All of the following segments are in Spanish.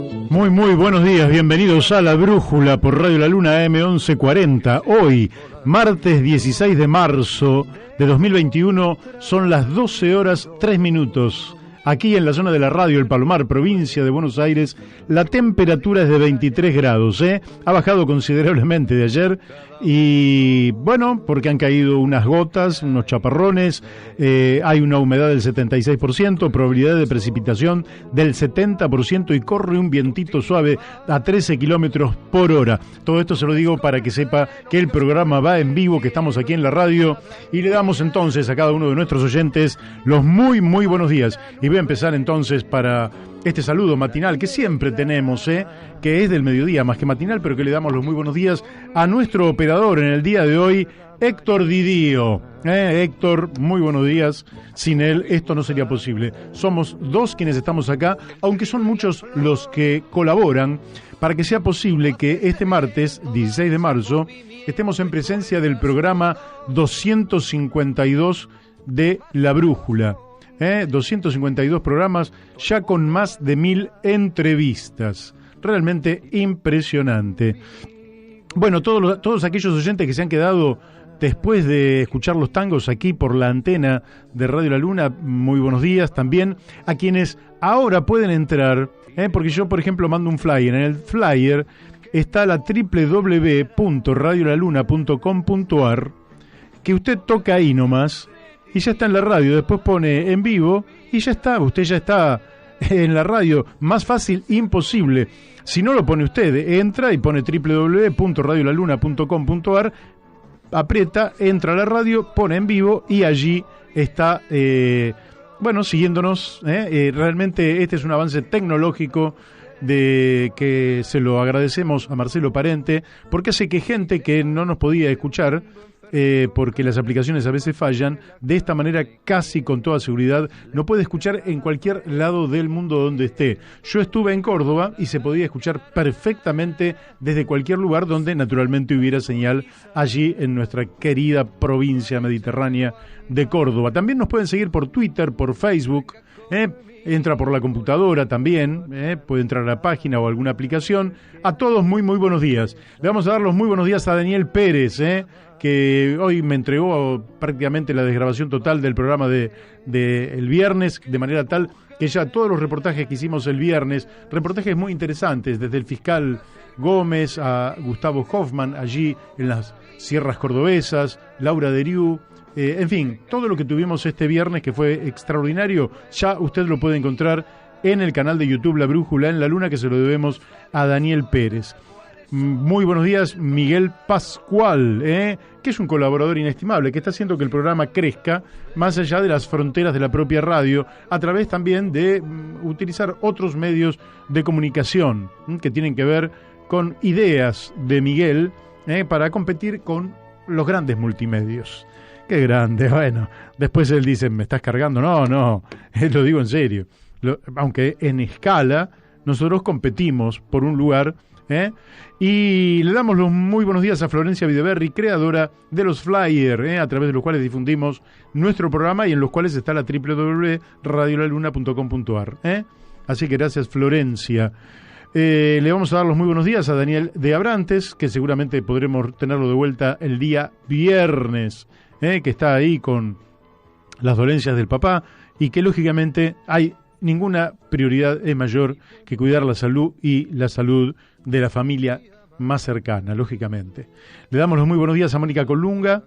Muy buenos días, bienvenidos a La Brújula por Radio La Luna AM1140. Hoy, martes 16 de marzo de 2021, son las 12 horas 3 minutos. Aquí en la zona de la radio El Palomar, provincia de Buenos Aires, la temperatura es de 23 grados, ha bajado considerablemente de ayer y bueno, porque han caído unas gotas, unos chaparrones, hay una humedad del 76%, probabilidad de precipitación del 70% y corre un vientito suave a 13 kilómetros por hora. Todo esto se lo digo para que sepa que el programa va en vivo, que estamos aquí en la radio y le damos entonces a cada uno de nuestros oyentes los muy buenos días. Y voy a empezar entonces para este saludo matinal que siempre tenemos, que es del mediodía más que matinal, pero que le damos los muy buenos días a nuestro operador en el día de hoy, Héctor Didío. Héctor, muy buenos días. Sin él esto no sería posible. Somos dos quienes estamos acá, aunque son muchos los que colaboran para que sea posible que este martes, 16 de marzo, estemos en presencia del programa 252 de La Brújula. 252 programas, ya con más de 1000 entrevistas. Realmente impresionante. Bueno, todos aquellos oyentes que se han quedado después de escuchar los tangos aquí por la antena de Radio La Luna, muy buenos días. También a quienes ahora pueden entrar, porque yo, por ejemplo, mando un flyer. En el flyer está la www.radiolaluna.com.ar, que usted toca ahí nomás y ya está en la radio. Después pone en vivo y ya está, usted ya está en la radio. Más fácil imposible. Si no lo pone usted, entra y pone www.radiolaluna.com.ar, aprieta, entra a la radio, pone en vivo y allí está, siguiéndonos. Realmente este es un avance tecnológico de que se lo agradecemos a Marcelo Parente, porque hace que gente que no nos podía escuchar, porque las aplicaciones a veces fallan, de esta manera casi con toda seguridad no puede escuchar en cualquier lado del mundo donde esté. Yo estuve en Córdoba y se podía escuchar perfectamente desde cualquier lugar donde naturalmente hubiera señal allí en nuestra querida provincia mediterránea de Córdoba. También nos pueden seguir por Twitter, por Facebook, entra por la computadora también, puede entrar a la página o alguna aplicación. A todos muy buenos días. Le vamos a dar los muy buenos días a Daniel Pérez, que hoy me entregó prácticamente la desgrabación total del programa de el viernes, de manera tal que ya todos los reportajes que hicimos el viernes, reportajes muy interesantes, desde el fiscal Gómez a Gustavo Hoffman, allí en las sierras cordobesas, Laura Deriu, en fin, todo lo que tuvimos este viernes que fue extraordinario, ya usted lo puede encontrar en el canal de YouTube La Brújula en la Luna, que se lo debemos a Daniel Pérez. Muy buenos días, Miguel Pascual, que es un colaborador inestimable, que está haciendo que el programa crezca más allá de las fronteras de la propia radio, a través también de utilizar otros medios de comunicación que tienen que ver con ideas de Miguel para competir con los grandes multimedios. Qué grande, bueno, después él dice, ¿me estás cargando? No, lo digo en serio. Aunque en escala nosotros competimos por un lugar. Y le damos los muy buenos días a Florencia Videverri, creadora de los flyers, a través de los cuales difundimos nuestro programa y en los cuales está la www.radiolaluna.com.ar. Así que gracias, Florencia. Le vamos a dar los muy buenos días a Daniel de Abrantes, que seguramente podremos tenerlo de vuelta el día viernes, que está ahí con las dolencias del papá y que lógicamente hay ninguna prioridad es mayor que cuidar la salud y la salud de la familia más cercana, lógicamente. Le damos los muy buenos días a Mónica Colunga,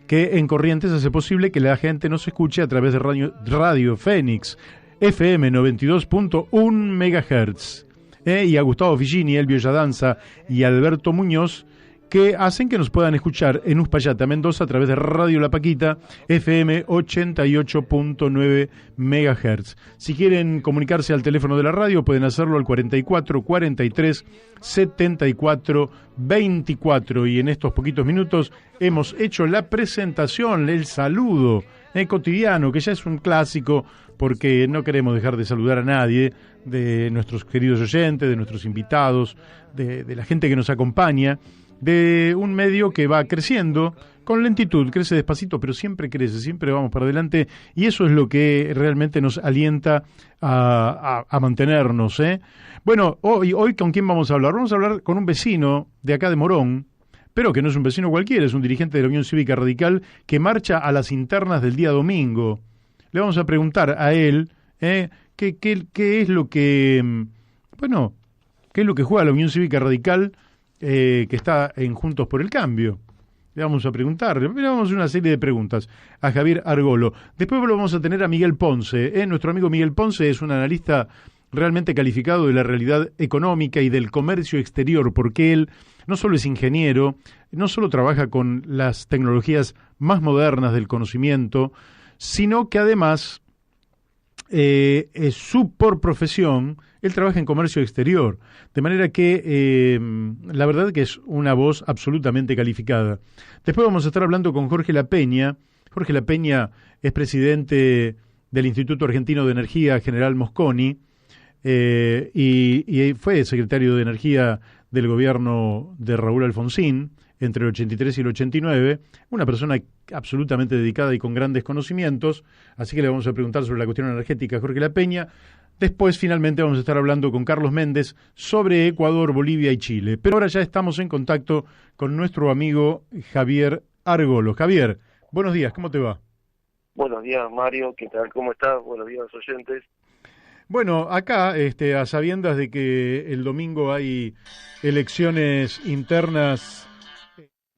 que en Corrientes hace posible que la gente nos escuche a través de Radio Fénix, FM 92.1 MHz. Y a Gustavo Figini, Elvio Yadanza y Alberto Muñoz, que hacen que nos puedan escuchar en Uspallata, Mendoza, a través de Radio La Paquita, FM 88.9 MHz. Si quieren comunicarse al teléfono de la radio, pueden hacerlo al 44 43 74 24. Y en estos poquitos minutos hemos hecho la presentación, el saludo cotidiano, que ya es un clásico, porque no queremos dejar de saludar a nadie, de nuestros queridos oyentes, de nuestros invitados, de la gente que nos acompaña. de un medio que va creciendo con lentitud, crece despacito, pero siempre crece, siempre vamos para adelante, y eso es lo que realmente nos alienta a mantenernos, ¿eh? Bueno, hoy ¿con quién vamos a hablar? Vamos a hablar con un vecino de acá de Morón, pero que no es un vecino cualquiera, es un dirigente de la Unión Cívica Radical que marcha a las internas del día domingo. Le vamos a preguntar a él qué es lo que, bueno, qué es lo que juega la Unión Cívica Radical que está en Juntos por el Cambio. Le vamos a preguntar, le vamos a hacer una serie de preguntas a Javier Argolo. Después lo vamos a tener a Miguel Ponce. Nuestro amigo Miguel Ponce es un analista realmente calificado de la realidad económica y del comercio exterior, porque él no solo es ingeniero, no solo trabaja con las tecnologías más modernas del conocimiento, sino que además, por profesión, él trabaja en comercio exterior, de manera que la verdad que es una voz absolutamente calificada. Después vamos a estar hablando con Jorge La Peña. Jorge La Peña es presidente del Instituto Argentino de Energía General Mosconi y fue secretario de Energía del gobierno de Raúl Alfonsín entre el 83 y el 89, una persona absolutamente dedicada y con grandes conocimientos, así que le vamos a preguntar sobre la cuestión energética a Jorge La Peña. Después, finalmente, vamos a estar hablando con Carlos Méndez sobre Ecuador, Bolivia y Chile. Pero ahora ya estamos en contacto con nuestro amigo Javier Argolo. Javier, buenos días, ¿cómo te va? Buenos días, Mario, ¿qué tal? ¿Cómo estás? Buenos días, oyentes. Bueno, acá, a sabiendas de que el domingo hay elecciones internas,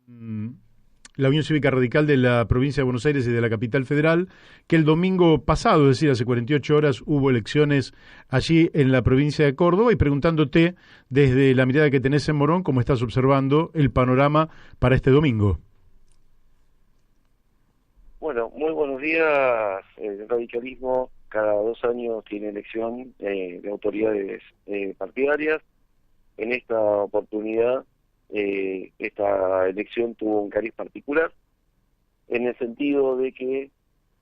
mm, la Unión Cívica Radical de la provincia de Buenos Aires y de la capital federal, que el domingo pasado, es decir, hace 48 horas, hubo elecciones allí en la provincia de Córdoba, y preguntándote desde la mirada que tenés en Morón, cómo estás observando el panorama para este domingo. Bueno, muy buenos días. El radicalismo cada 2 años tiene elección de autoridades partidarias. En esta oportunidad, esta elección tuvo un cariz particular, en el sentido de que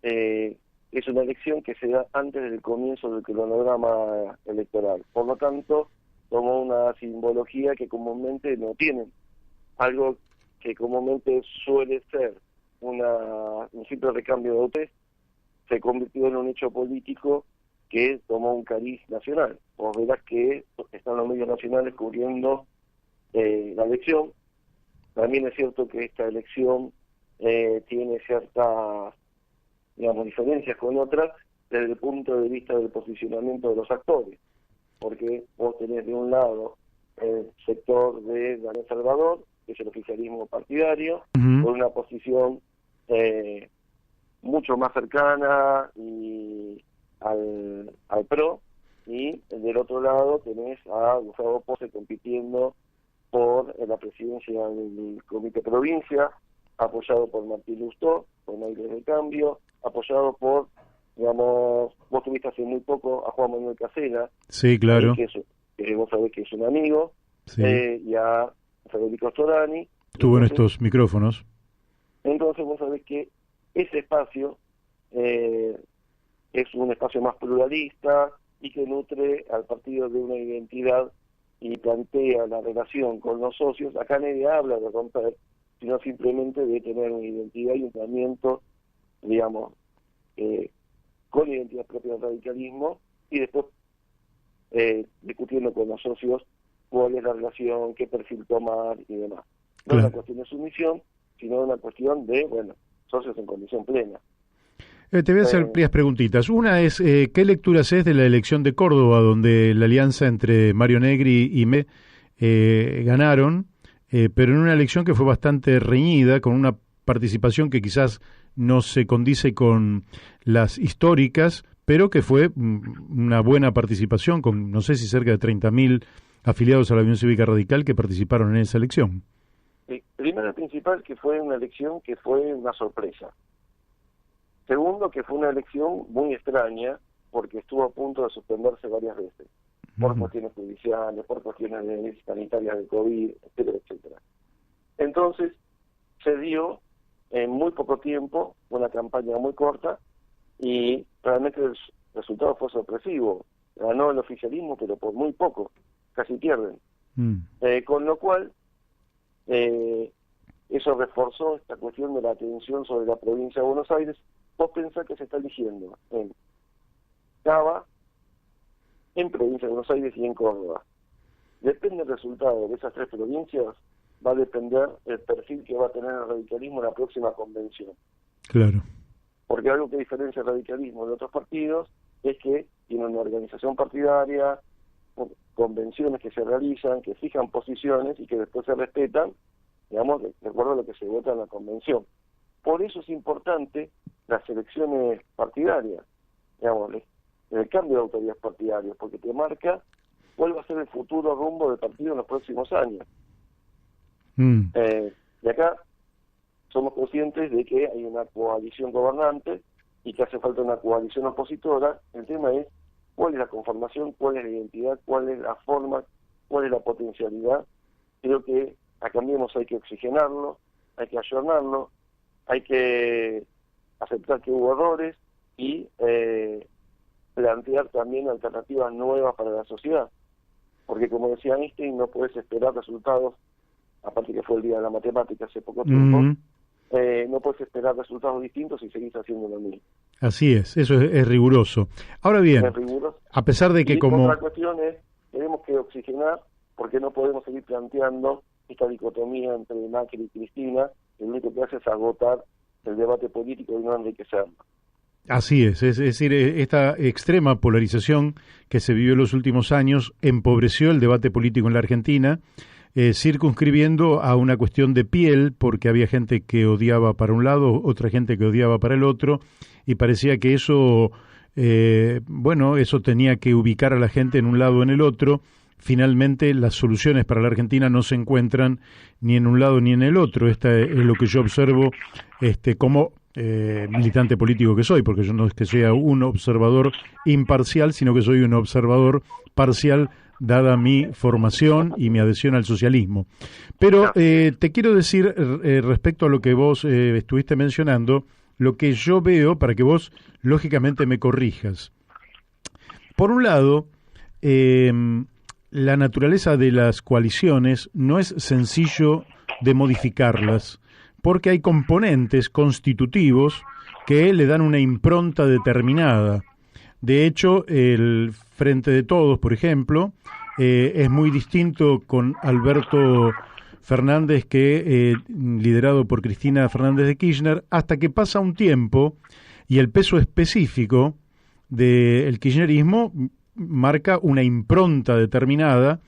es una elección que se da antes del comienzo del cronograma electoral. Por lo tanto, tomó una simbología que comúnmente no tienen. Algo que comúnmente suele ser un simple recambio de votos, se convirtió en un hecho político que tomó un cariz nacional. Vos verás que están los medios nacionales cubriendo la elección. También es cierto que esta elección tiene ciertas, digamos, diferencias con otras desde el punto de vista del posicionamiento de los actores, porque vos tenés de un lado el sector de Daniel Salvador, que es el oficialismo partidario, con una posición mucho más cercana y al PRO, y del otro lado tenés a Gustavo Pose compitiendo por la presidencia del Comité Provincia, apoyado por Martín Lustó, con Aires de Cambio, apoyado por, digamos, vos tuviste hace muy poco a Juan Manuel Casella, sí, claro, que vos sabés que es un amigo, sí, y a Federico Storani. Estuvo en estos micrófonos. Entonces vos sabés que ese espacio es un espacio más pluralista y que nutre al partido de una identidad y plantea la relación con los socios. Acá nadie habla de romper, sino simplemente de tener una identidad y un tratamiento, digamos, con identidad propia del radicalismo, y después discutiendo con los socios cuál es la relación, qué perfil tomar y demás. No es una cuestión de sumisión, sino una cuestión de, bueno, socios en condición plena. Te voy a hacer varias preguntitas. Una es, ¿qué lectura haces de la elección de Córdoba, donde la alianza entre Mario Negri y Me ganaron, pero en una elección que fue bastante reñida, con una participación que quizás no se condice con las históricas, pero que fue una buena participación, con no sé si cerca de 30.000 afiliados a la Unión Cívica Radical que participaron en esa elección? Primero, principal, que fue una elección que fue una sorpresa. Segundo, que fue una elección muy extraña, porque estuvo a punto de suspenderse varias veces, por cuestiones judiciales, por cuestiones sanitarias de COVID, etcétera, etcétera. Entonces, se dio en muy poco tiempo, una campaña muy corta, y realmente el resultado fue sorpresivo. Ganó el oficialismo, pero por muy poco, casi pierden. Con lo cual, Eso reforzó esta cuestión de la atención sobre la provincia de Buenos Aires. Vos pensás que se está eligiendo en Cava, en provincia de Buenos Aires y en Córdoba. Depende del resultado de esas tres provincias, va a depender el perfil que va a tener el radicalismo en la próxima convención. Claro. Porque algo que diferencia el radicalismo de otros partidos es que tiene una organización partidaria, convenciones que se realizan, que fijan posiciones y que después se respetan, digamos, de acuerdo a lo que se vota en la convención. Por eso es importante las elecciones partidarias, digamos, el cambio de autoridades partidarias, porque te marca cuál va a ser el futuro rumbo del partido en los próximos años. Y acá somos conscientes de que hay una coalición gobernante y que hace falta una coalición opositora. El tema es cuál es la conformación, cuál es la identidad, cuál es la forma, cuál es la potencialidad. Creo que a Cambiemos hay que oxigenarlo, hay que ayornarlo, hay que aceptar que hubo errores y plantear también alternativas nuevas para la sociedad. Porque como decía Einstein, no puedes esperar resultados, aparte que fue el día de la matemática hace poco tiempo, no puedes esperar resultados distintos y seguís haciendo lo mismo. Así es, eso es riguroso. Ahora bien, Es riguroso. a pesar de que Y como... otra cuestión es, tenemos que oxigenar, porque no podemos seguir planteando esta dicotomía entre Macri y Cristina, que lo único que hace es agotar el debate político y no enriquecerlo. Así es decir, esta extrema polarización que se vivió en los últimos años empobreció el debate político en la Argentina, circunscribiendo a una cuestión de piel, porque había gente que odiaba para un lado, otra gente que odiaba para el otro, y parecía que eso, eso tenía que ubicar a la gente en un lado o en el otro. Finalmente, las soluciones para la Argentina no se encuentran ni en un lado ni en el otro. Esta es lo que yo observo como militante político que soy, porque yo no es que sea un observador imparcial, sino que soy un observador parcial, dada mi formación y mi adhesión al socialismo. Pero te quiero decir, respecto a lo que vos estuviste mencionando, lo que yo veo, para que vos lógicamente me corrijas. Por un lado, la naturaleza de las coaliciones no es sencillo de modificarlas, porque hay componentes constitutivos que le dan una impronta determinada. De hecho, el Frente de Todos, por ejemplo, es muy distinto con Alberto Fernández que liderado por Cristina Fernández de Kirchner, hasta que pasa un tiempo y el peso específico del kirchnerismo marca una impronta determinada,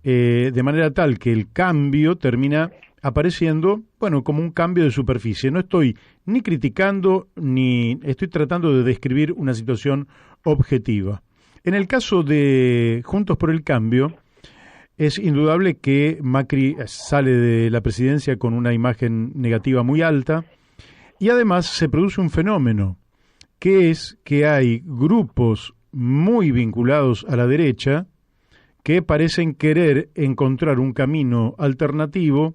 de manera tal que el cambio termina apareciendo, como un cambio de superficie. No estoy ni criticando ni estoy tratando de describir una situación objetiva. En el caso de Juntos por el Cambio, es indudable que Macri sale de la presidencia con una imagen negativa muy alta y además se produce un fenómeno, que es que hay grupos muy vinculados a la derecha que parecen querer encontrar un camino alternativo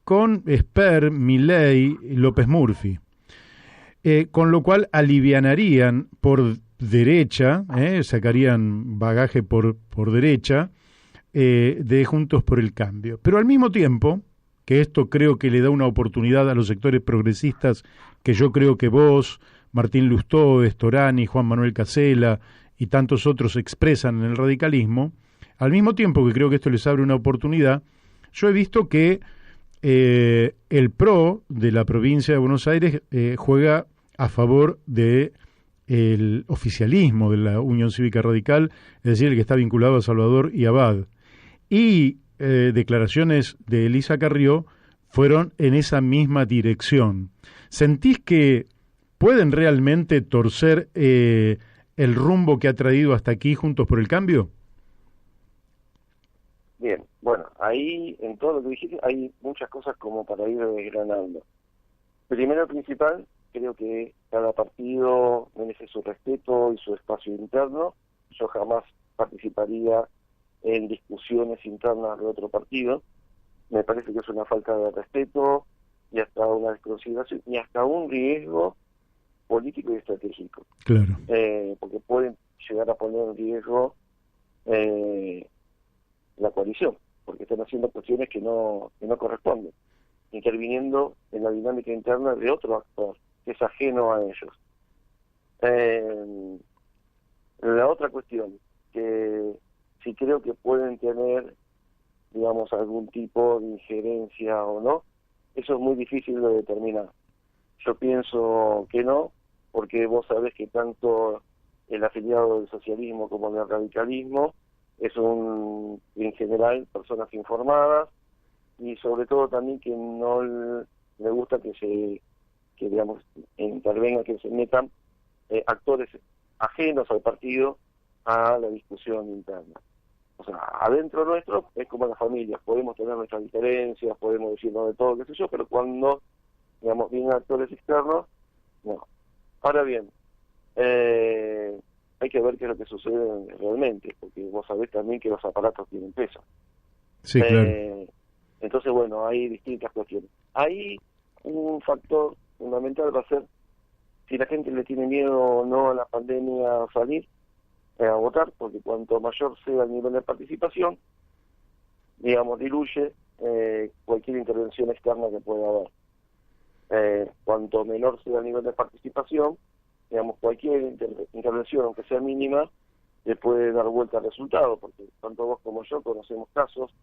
con Esper, Milei y López Murphy, con lo cual alivianarían por derecha, sacarían bagaje por derecha de Juntos por el Cambio. Pero al mismo tiempo, que esto creo que le da una oportunidad a los sectores progresistas que yo creo que vos, Martín Lustó, Storani, Juan Manuel Casella y tantos otros expresan en el radicalismo, al mismo tiempo que creo que esto les abre una oportunidad, yo he visto que el PRO de la provincia de Buenos Aires juega a favor de el oficialismo de la Unión Cívica Radical, es decir, el que está vinculado a Salvador y Abad. Y declaraciones de Elisa Carrió fueron en esa misma dirección. ¿Sentís que pueden realmente torcer el rumbo que ha traído hasta aquí Juntos por el Cambio? Bien, bueno, ahí en todo lo que dijiste hay muchas cosas como para ir desgranando. Primero y principal, creo que cada partido merece su respeto y su espacio interno. Yo jamás participaría en discusiones internas de otro partido. Me parece que es una falta de respeto y hasta una desconsideración y hasta un riesgo político y estratégico. Claro. Porque pueden llegar a poner en riesgo la coalición. porque están haciendo cuestiones que no corresponden, interviniendo en la dinámica interna de otro actor que es ajeno a ellos. La otra cuestión, que si creo que pueden tener, digamos, algún tipo de injerencia o no, eso es muy difícil de determinar. Yo pienso que no, porque vos sabés que tanto el afiliado del socialismo como del radicalismo en general, personas informadas, y sobre todo también que no le gusta que digamos, intervenga, que se metan actores ajenos al partido a la discusión interna. O sea, adentro nuestro es como las familias, podemos tener nuestras diferencias, podemos decirnos de todo, qué sé yo, pero cuando, digamos, vienen actores externos, no. Ahora bien, hay que ver qué es lo que sucede realmente, porque vos sabés también que los aparatos tienen peso. Sí, claro. Entonces, bueno, hay distintas cuestiones. Ahí un factor fundamental va a ser si la gente le tiene miedo o no a la pandemia a salir a votar, porque cuanto mayor sea el nivel de participación, digamos, diluye cualquier intervención externa que pueda haber. Cuanto menor sea el nivel de participación, digamos, cualquier intervención, aunque sea mínima, le puede dar vuelta al resultado, porque tanto vos como yo conocemos casos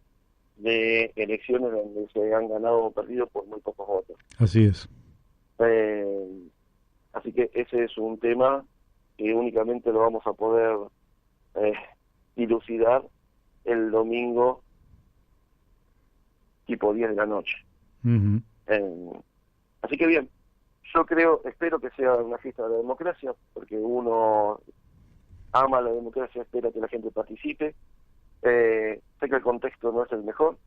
de elecciones donde se han ganado o perdido por muy pocos votos. Así es. Así que ese es un tema que únicamente lo vamos a poder dilucidar el domingo tipo 10 de la noche. Uh-huh. Así que bien, yo espero que sea una fiesta de la democracia, porque uno ama la democracia, espera que la gente participe. Sé que el contexto no es el mejor,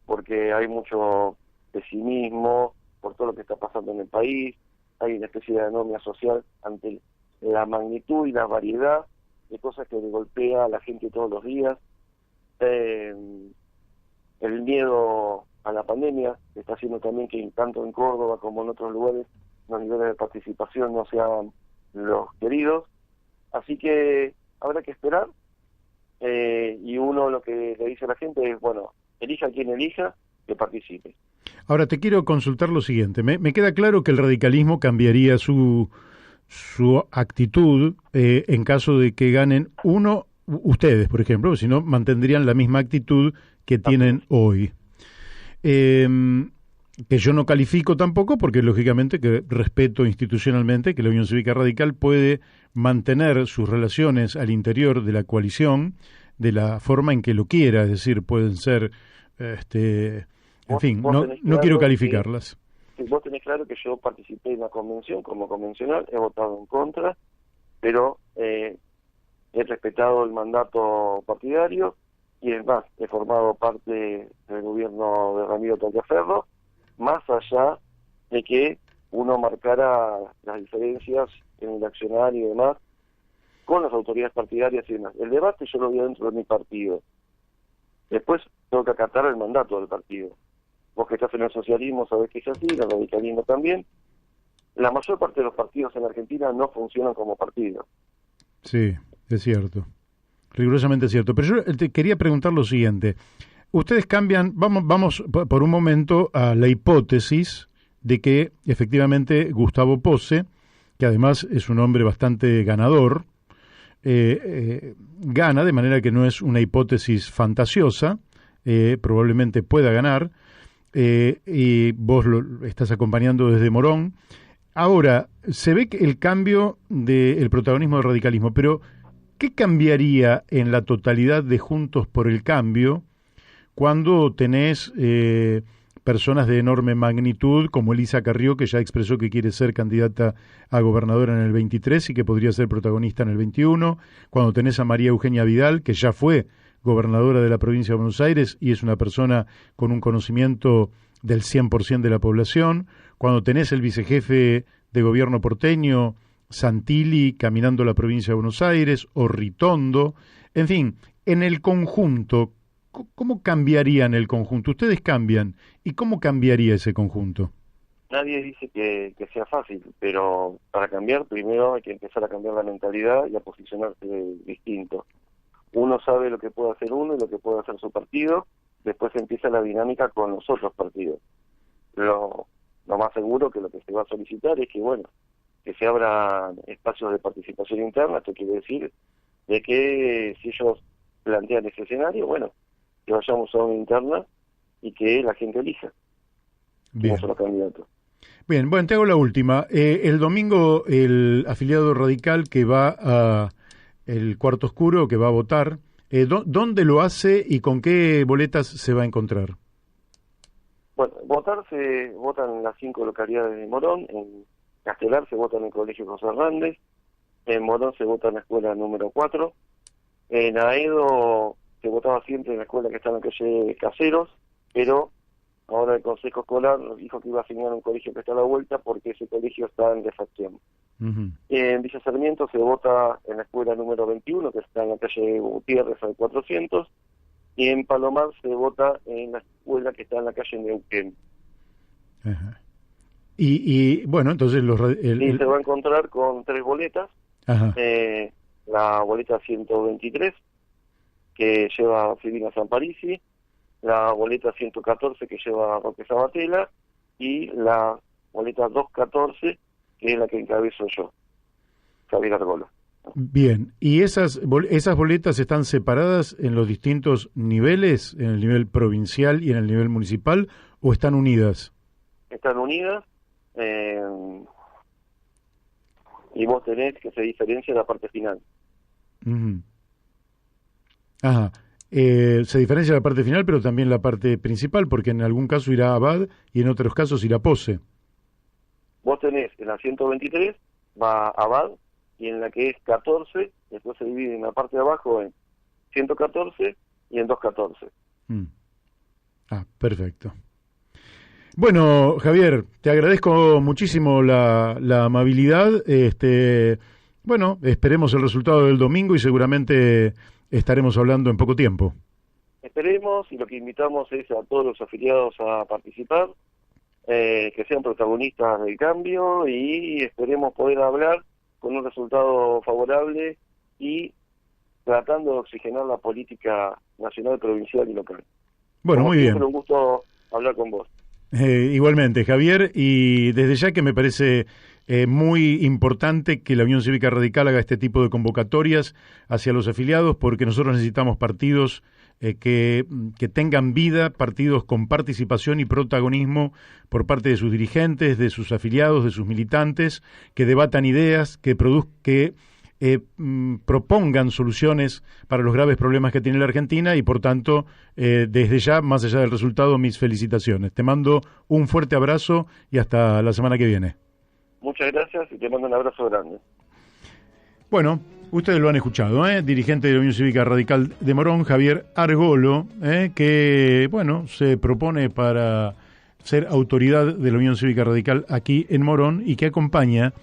porque hay mucho pesimismo por todo lo que está pasando en el país, hay una especie de anomia social ante la magnitud y la variedad de cosas que le golpea a la gente todos los días. El miedo a la pandemia está haciendo también que tanto en Córdoba como en otros lugares los niveles de participación no sean los queridos. Así que habrá que esperar, y uno lo que le dice a la gente es, bueno, elija quien elija, que participe. Ahora te quiero consultar lo siguiente. Me queda claro que el radicalismo cambiaría su actitud en caso de que ganen ustedes, por ejemplo, si no, mantendrían la misma actitud que tienen hoy. Que yo no califico tampoco, porque lógicamente que respeto institucionalmente que la Unión Cívica Radical puede mantener sus relaciones al interior de la coalición de la forma en que lo quiera, es decir, pueden ser, en fin, no quiero calificarlas. Vos tenés claro que yo participé en la convención como convencional, he votado en contra, pero he respetado el mandato partidario y es más, he formado parte del gobierno de Ramiro Tagliaferro, más allá de que uno marcara las diferencias en el accionar y demás con las autoridades partidarias y demás. El debate yo lo vi dentro de mi partido. Después tengo que acatar el mandato del partido. Vos que estás en el socialismo sabés que es así, el radicalismo también. La mayor parte de los partidos en Argentina no funcionan como partidos. Sí, es cierto. Rigurosamente cierto. Pero yo te quería preguntar lo siguiente. Ustedes cambian, vamos por un momento a la hipótesis de que efectivamente Gustavo Posse, que además es un hombre bastante ganador, gana, de manera que no es una hipótesis fantasiosa, probablemente pueda ganar, y vos lo estás acompañando desde Morón. Ahora, se ve que el cambio del protagonismo del radicalismo, pero ¿qué cambiaría en la totalidad de Juntos por el Cambio cuando tenés personas de enorme magnitud como Elisa Carrió, que ya expresó que quiere ser candidata a gobernadora en el 23 y que podría ser protagonista en el 21, cuando tenés a María Eugenia Vidal, que ya fue gobernadora de la provincia de Buenos Aires y es una persona con un conocimiento del 100% de la población, cuando tenés el vicejefe de gobierno porteño, Santilli, caminando la provincia de Buenos Aires, o Ritondo, en fin, en el conjunto, ¿cómo cambiaría en el conjunto? Ustedes cambian, ¿y cómo cambiaría ese conjunto? Nadie dice que sea fácil, pero para cambiar primero hay que empezar a cambiar la mentalidad y a posicionarse distinto. Uno sabe lo que puede hacer uno y lo que puede hacer su partido, después empieza la dinámica con los otros partidos. Lo más seguro que lo que se va a solicitar es que, bueno, que se abran espacios de participación interna. Esto quiere decir de que si ellos plantean ese escenario, bueno, que vayamos a una interna y que la gente elija quiénes son los candidatos. Bien, bueno, te hago la última. El domingo el afiliado radical que va a el Cuarto Oscuro, que va a votar, ¿dónde lo hace y con qué boletas se va a encontrar? Bueno, votar se vota en las 5 localidades de Morón. En Castelar se vota en el Colegio José Hernández. En Morón se vota en la escuela número 4. En Aedo se votaba siempre en la escuela que está en la calle Caseros, pero ahora el Consejo Escolar dijo que iba a asignar un colegio que está a la vuelta porque ese colegio está en refacción. En Villa Sarmiento se vota en la escuela número 21, que está en la calle Gutiérrez al 400, y en Palomar se vota en la escuela que está en la calle Neuquén. Ajá. Y bueno, entonces Y se va a encontrar con 3 boletas. La boleta 123, que lleva a Silvina Samparisi, la boleta 114, que lleva a Roque Sabatella, y la boleta 214, que es la que encabezo yo, Javier Argola. Bien, ¿y esas boletas están separadas en los distintos niveles, en el nivel provincial y en el nivel municipal, o están unidas? Están unidas, y vos tenés que se diferencia la parte final. Ajá. Se diferencia la parte final, pero también la parte principal, porque en algún caso irá Abad y en otros casos irá Pose. Vos tenés en la 123, va Abad, y en la que es 14, después se divide en la parte de abajo en 114 y en 214. Perfecto. Bueno, Javier, te agradezco muchísimo la amabilidad. Bueno, esperemos el resultado del domingo y seguramente estaremos hablando en poco tiempo. Esperemos, y lo que invitamos es a todos los afiliados a participar, que sean protagonistas del cambio, y esperemos poder hablar con un resultado favorable y tratando de oxigenar la política nacional, provincial y local. Bueno, muy bien. Un gusto hablar con vos. Igualmente, Javier, y desde ya que me parece muy importante que la Unión Cívica Radical haga este tipo de convocatorias hacia los afiliados, porque nosotros necesitamos partidos que tengan vida, partidos con participación y protagonismo por parte de sus dirigentes, de sus afiliados, de sus militantes, que debatan ideas, que propongan soluciones para los graves problemas que tiene la Argentina y, por tanto, desde ya, más allá del resultado, mis felicitaciones. Te mando un fuerte abrazo y hasta la semana que viene. Muchas gracias y te mando un abrazo grande. Bueno, ustedes lo han escuchado, dirigente de la Unión Cívica Radical de Morón, Javier Argolo, que, bueno, se propone para ser autoridad de la Unión Cívica Radical aquí en Morón y que acompaña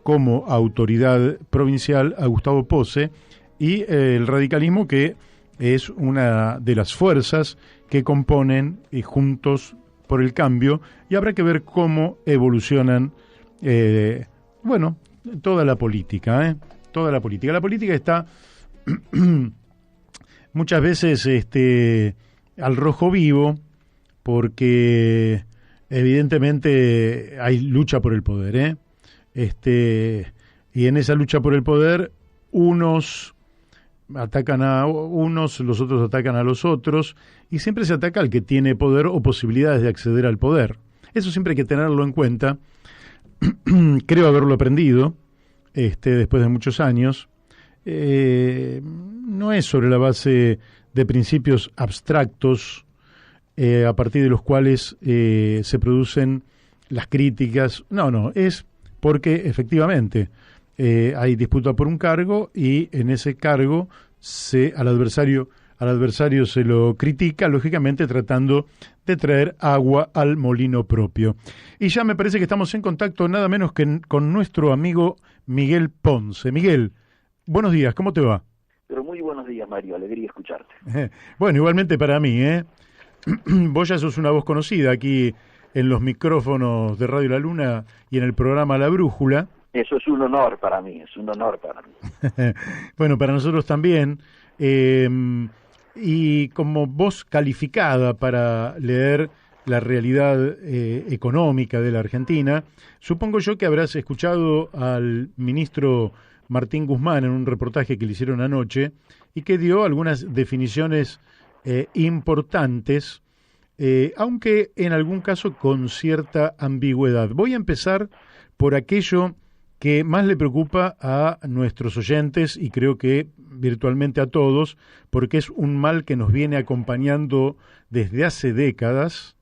como autoridad provincial a Gustavo Pose y el radicalismo, que es una de las fuerzas que componen Juntos por el Cambio, y habrá que ver cómo evolucionan, toda la política, toda la política. La política está muchas veces al rojo vivo, porque evidentemente hay lucha por el poder, y en esa lucha por el poder unos atacan a unos, los otros atacan a los otros, y siempre se ataca al que tiene poder o posibilidades de acceder al poder. Eso siempre hay que tenerlo en cuenta. Creo haberlo aprendido después de muchos años. No es sobre la base de principios abstractos a partir de los cuales se producen las críticas. No, es porque efectivamente hay disputa por un cargo, y en ese cargo al adversario se lo critica, lógicamente tratando de traer agua al molino propio. Y ya me parece que estamos en contacto nada menos que con nuestro amigo Miguel Ponce. Miguel, buenos días, ¿cómo te va? Pero muy buenos días, Mario, alegría escucharte. Bueno, igualmente para mí, Vos ya sos una voz conocida aquí en los micrófonos de Radio La Luna y en el programa La Brújula. Eso es un honor para mí, es un honor para mí. Bueno, para nosotros también. y como voz calificada para leer la realidad económica de la Argentina, supongo yo que habrás escuchado al ministro Martín Guzmán en un reportaje que le hicieron anoche y que dio algunas definiciones importantes, aunque en algún caso con cierta ambigüedad. Voy a empezar por aquello que más le preocupa a nuestros oyentes y creo que virtualmente a todos, porque es un mal que nos viene acompañando desde hace décadas,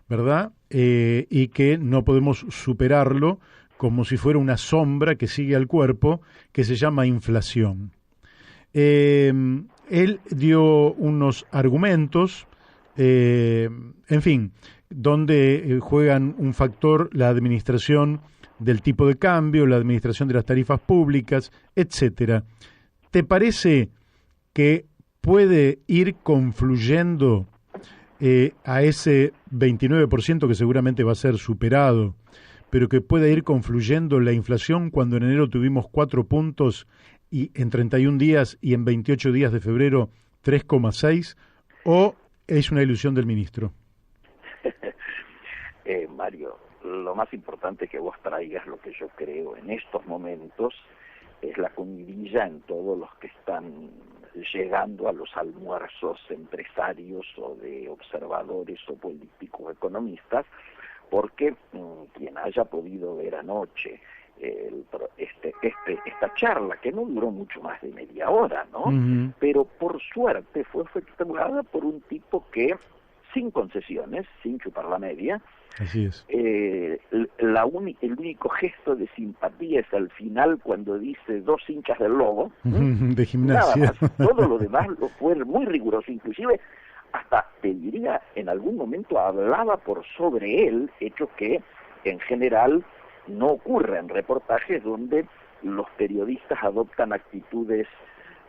¿verdad? Y que no podemos superarlo como si fuera una sombra que sigue al cuerpo, que se llama inflación. Él dio unos argumentos, en fin, donde juegan un factor la administración del tipo de cambio, la administración de las tarifas públicas, etcétera. ¿Te parece que puede ir confluyendo a ese 29% que seguramente va a ser superado, pero que puede ir confluyendo la inflación cuando en enero tuvimos 4 puntos y en 31 días y en 28 días de febrero 3,6, o es una ilusión del ministro? Mario, lo más importante que vos traigas, lo que yo creo en estos momentos, es la comidilla en todos los que están llegando a los almuerzos empresarios o de observadores o políticos economistas, porque quien haya podido ver anoche esta charla, que no duró mucho más de media hora, ¿no? Uh-huh. Pero por suerte fue efectuada por un tipo que, sin concesiones, sin chupar la media, así es. El único gesto de simpatía es al final cuando dice 2 hinchas del Lobo, de gimnasia. Nada más. Todo lo demás lo fue muy riguroso, inclusive hasta te diría en algún momento hablaba por sobre él, hecho que en general no ocurre en reportajes donde los periodistas adoptan actitudes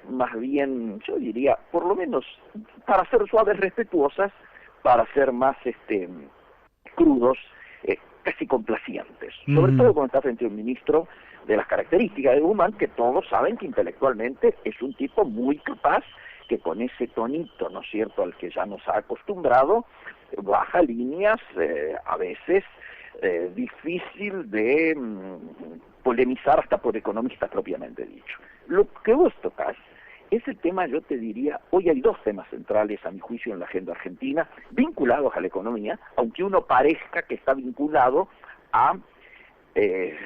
más bien, yo diría, por lo menos para ser suaves, respetuosas, para ser más crudos, casi complacientes, sobre todo cuando está frente a un ministro de las características de Guzmán, que todos saben que intelectualmente es un tipo muy capaz, que con ese tonito, ¿no es cierto?, al que ya nos ha acostumbrado, baja líneas a veces difícil de polemizar hasta por economistas propiamente dicho. Lo que vos tocás es el tema, yo te diría, hoy hay 2 temas centrales a mi juicio en la agenda argentina, vinculados a la economía, aunque uno parezca que está vinculado a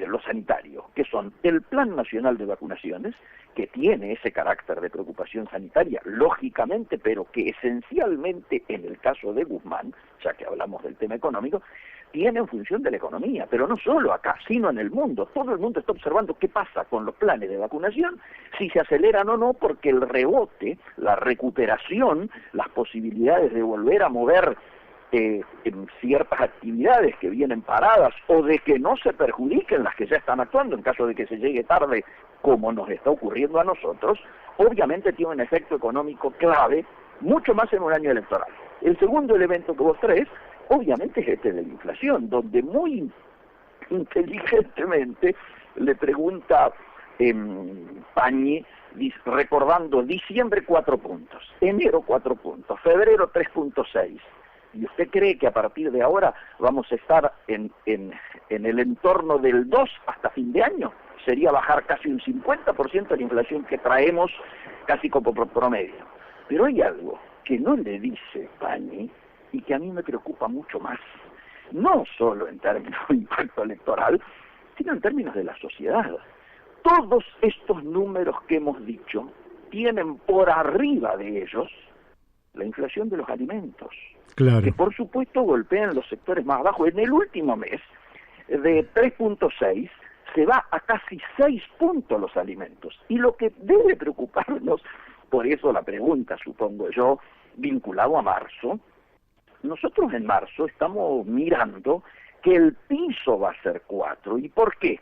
lo sanitario, que son el Plan Nacional de Vacunaciones, que tiene ese carácter de preocupación sanitaria, lógicamente, pero que esencialmente en el caso de Guzmán, ya que hablamos del tema económico, tiene en función de la economía, pero no solo acá, sino en el mundo. Todo el mundo está observando qué pasa con los planes de vacunación, si se aceleran o no, porque el rebote, la recuperación, las posibilidades de volver a mover en ciertas actividades que vienen paradas o de que no se perjudiquen las que ya están actuando en caso de que se llegue tarde, como nos está ocurriendo a nosotros, obviamente tiene un efecto económico clave, mucho más en un año electoral. El segundo elemento que vos traes, obviamente es de la inflación, donde muy inteligentemente le pregunta Pañi, recordando diciembre 4 puntos, enero 4 puntos, febrero 3,6. ¿Y usted cree que a partir de ahora vamos a estar en el entorno del 2 hasta fin de año? Sería bajar casi un 50% la inflación que traemos casi como promedio. Pero hay algo que no le dice Pañi y que a mí me preocupa mucho más, no solo en términos de impacto electoral, sino en términos de la sociedad. Todos estos números que hemos dicho tienen por arriba de ellos la inflación de los alimentos, claro, que por supuesto golpean los sectores más bajos. En el último mes, de 3,6, se va a casi 6 puntos los alimentos. Y lo que debe preocuparnos, por eso la pregunta, supongo yo, vinculado a marzo, nosotros en marzo estamos mirando que el piso va a ser 4. ¿Y por qué?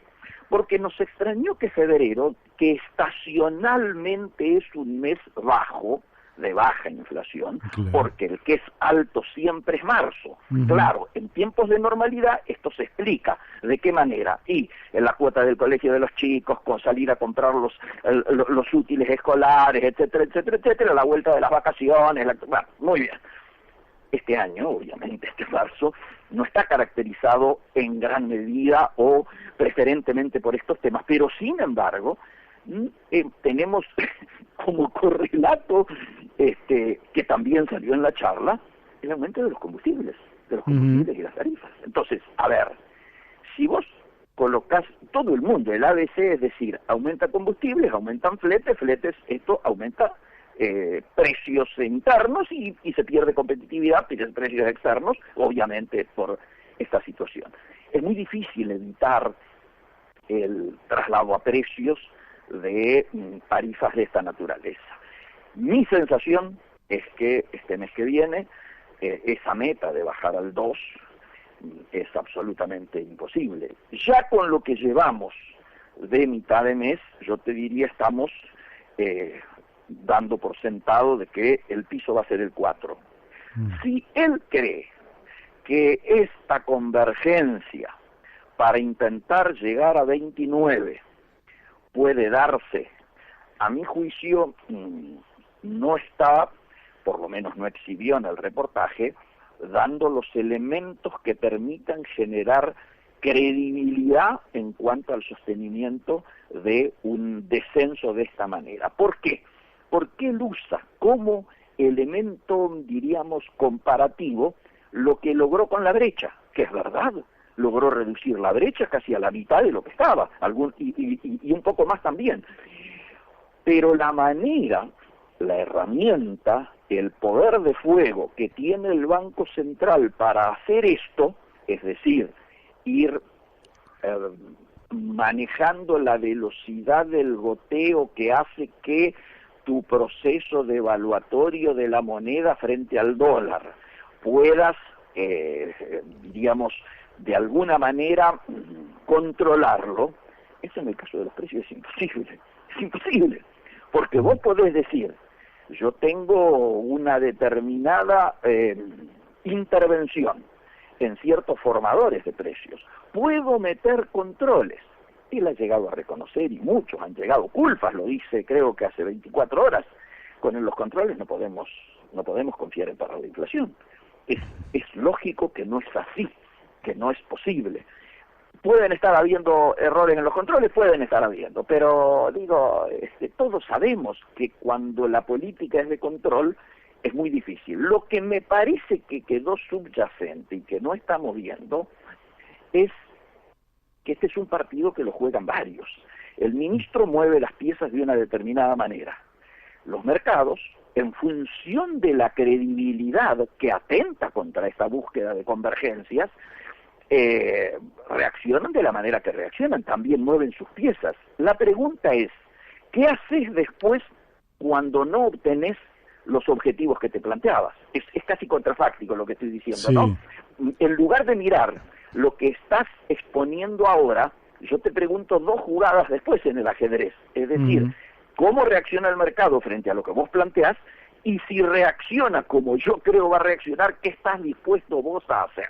Porque nos extrañó que febrero, que estacionalmente es un mes bajo, de baja inflación, Claro. porque el que es alto siempre es marzo. Ujú. Claro, en tiempos de normalidad esto se explica. ¿De qué manera? Y en la cuota del colegio de los chicos, con salir a comprar los útiles escolares, etcétera, etcétera, etcétera, la vuelta de las vacaciones, bueno, muy bien. Este año, obviamente, este marzo, no está caracterizado en gran medida o preferentemente por estos temas, pero sin embargo, tenemos como correlato, que también salió en la charla, el aumento de los combustibles y las tarifas. Entonces, a ver, si vos colocás todo el mundo, el ABC, es decir, aumenta combustibles, aumentan fletes, esto aumenta precios internos y se pierde competitividad, precios externos, obviamente por esta situación. Es muy difícil evitar el traslado a precios de tarifas de esta naturaleza. Mi sensación es que este mes que viene esa meta de bajar al 2 es absolutamente imposible. Ya con lo que llevamos de mitad de mes, yo te diría estamos dando por sentado de que el piso va a ser el 4. Si él cree que esta convergencia para intentar llegar a 29 puede darse, a mi juicio, no está, por lo menos no exhibió en el reportaje, dando los elementos que permitan generar credibilidad en cuanto al sostenimiento de un descenso de esta manera. ¿Por qué? Porque él usa como elemento, diríamos, comparativo lo que logró con la brecha, que es verdad, logró reducir la brecha casi a la mitad de lo que estaba, y un poco más también. Pero la manera, la herramienta, el poder de fuego que tiene el Banco Central para hacer esto, es decir, ir manejando la velocidad del goteo que hace que tu proceso devaluatorio de la moneda frente al dólar puedas, digamos, de alguna manera controlarlo, eso en el caso de los precios es imposible, porque vos podés decir, yo tengo una determinada intervención en ciertos formadores de precios, puedo meter controles. Él ha llegado a reconocer, y muchos han llegado, Culfas lo dice creo que hace 24 horas, con los controles no podemos confiar en parar la inflación. Es lógico que no es así, que no es posible. Pueden estar habiendo errores en los controles, pueden estar habiendo, pero digo, todos sabemos que cuando la política es de control es muy difícil. Lo que me parece que quedó subyacente y que no estamos viendo es que este es un partido que lo juegan varios. El ministro mueve las piezas de una determinada manera. Los mercados, en función de la credibilidad que atenta contra esta búsqueda de convergencias, reaccionan de la manera que reaccionan, también mueven sus piezas. La pregunta es, ¿qué haces después cuando no obtenés los objetivos que te planteabas? Es casi contrafáctico lo que estoy diciendo, sí, ¿no? En lugar de mirar lo que estás exponiendo ahora, yo te pregunto 2 jugadas después en el ajedrez, es decir, cómo reacciona el mercado frente a lo que vos planteás, y si reacciona como yo creo va a reaccionar, ¿qué estás dispuesto vos a hacer?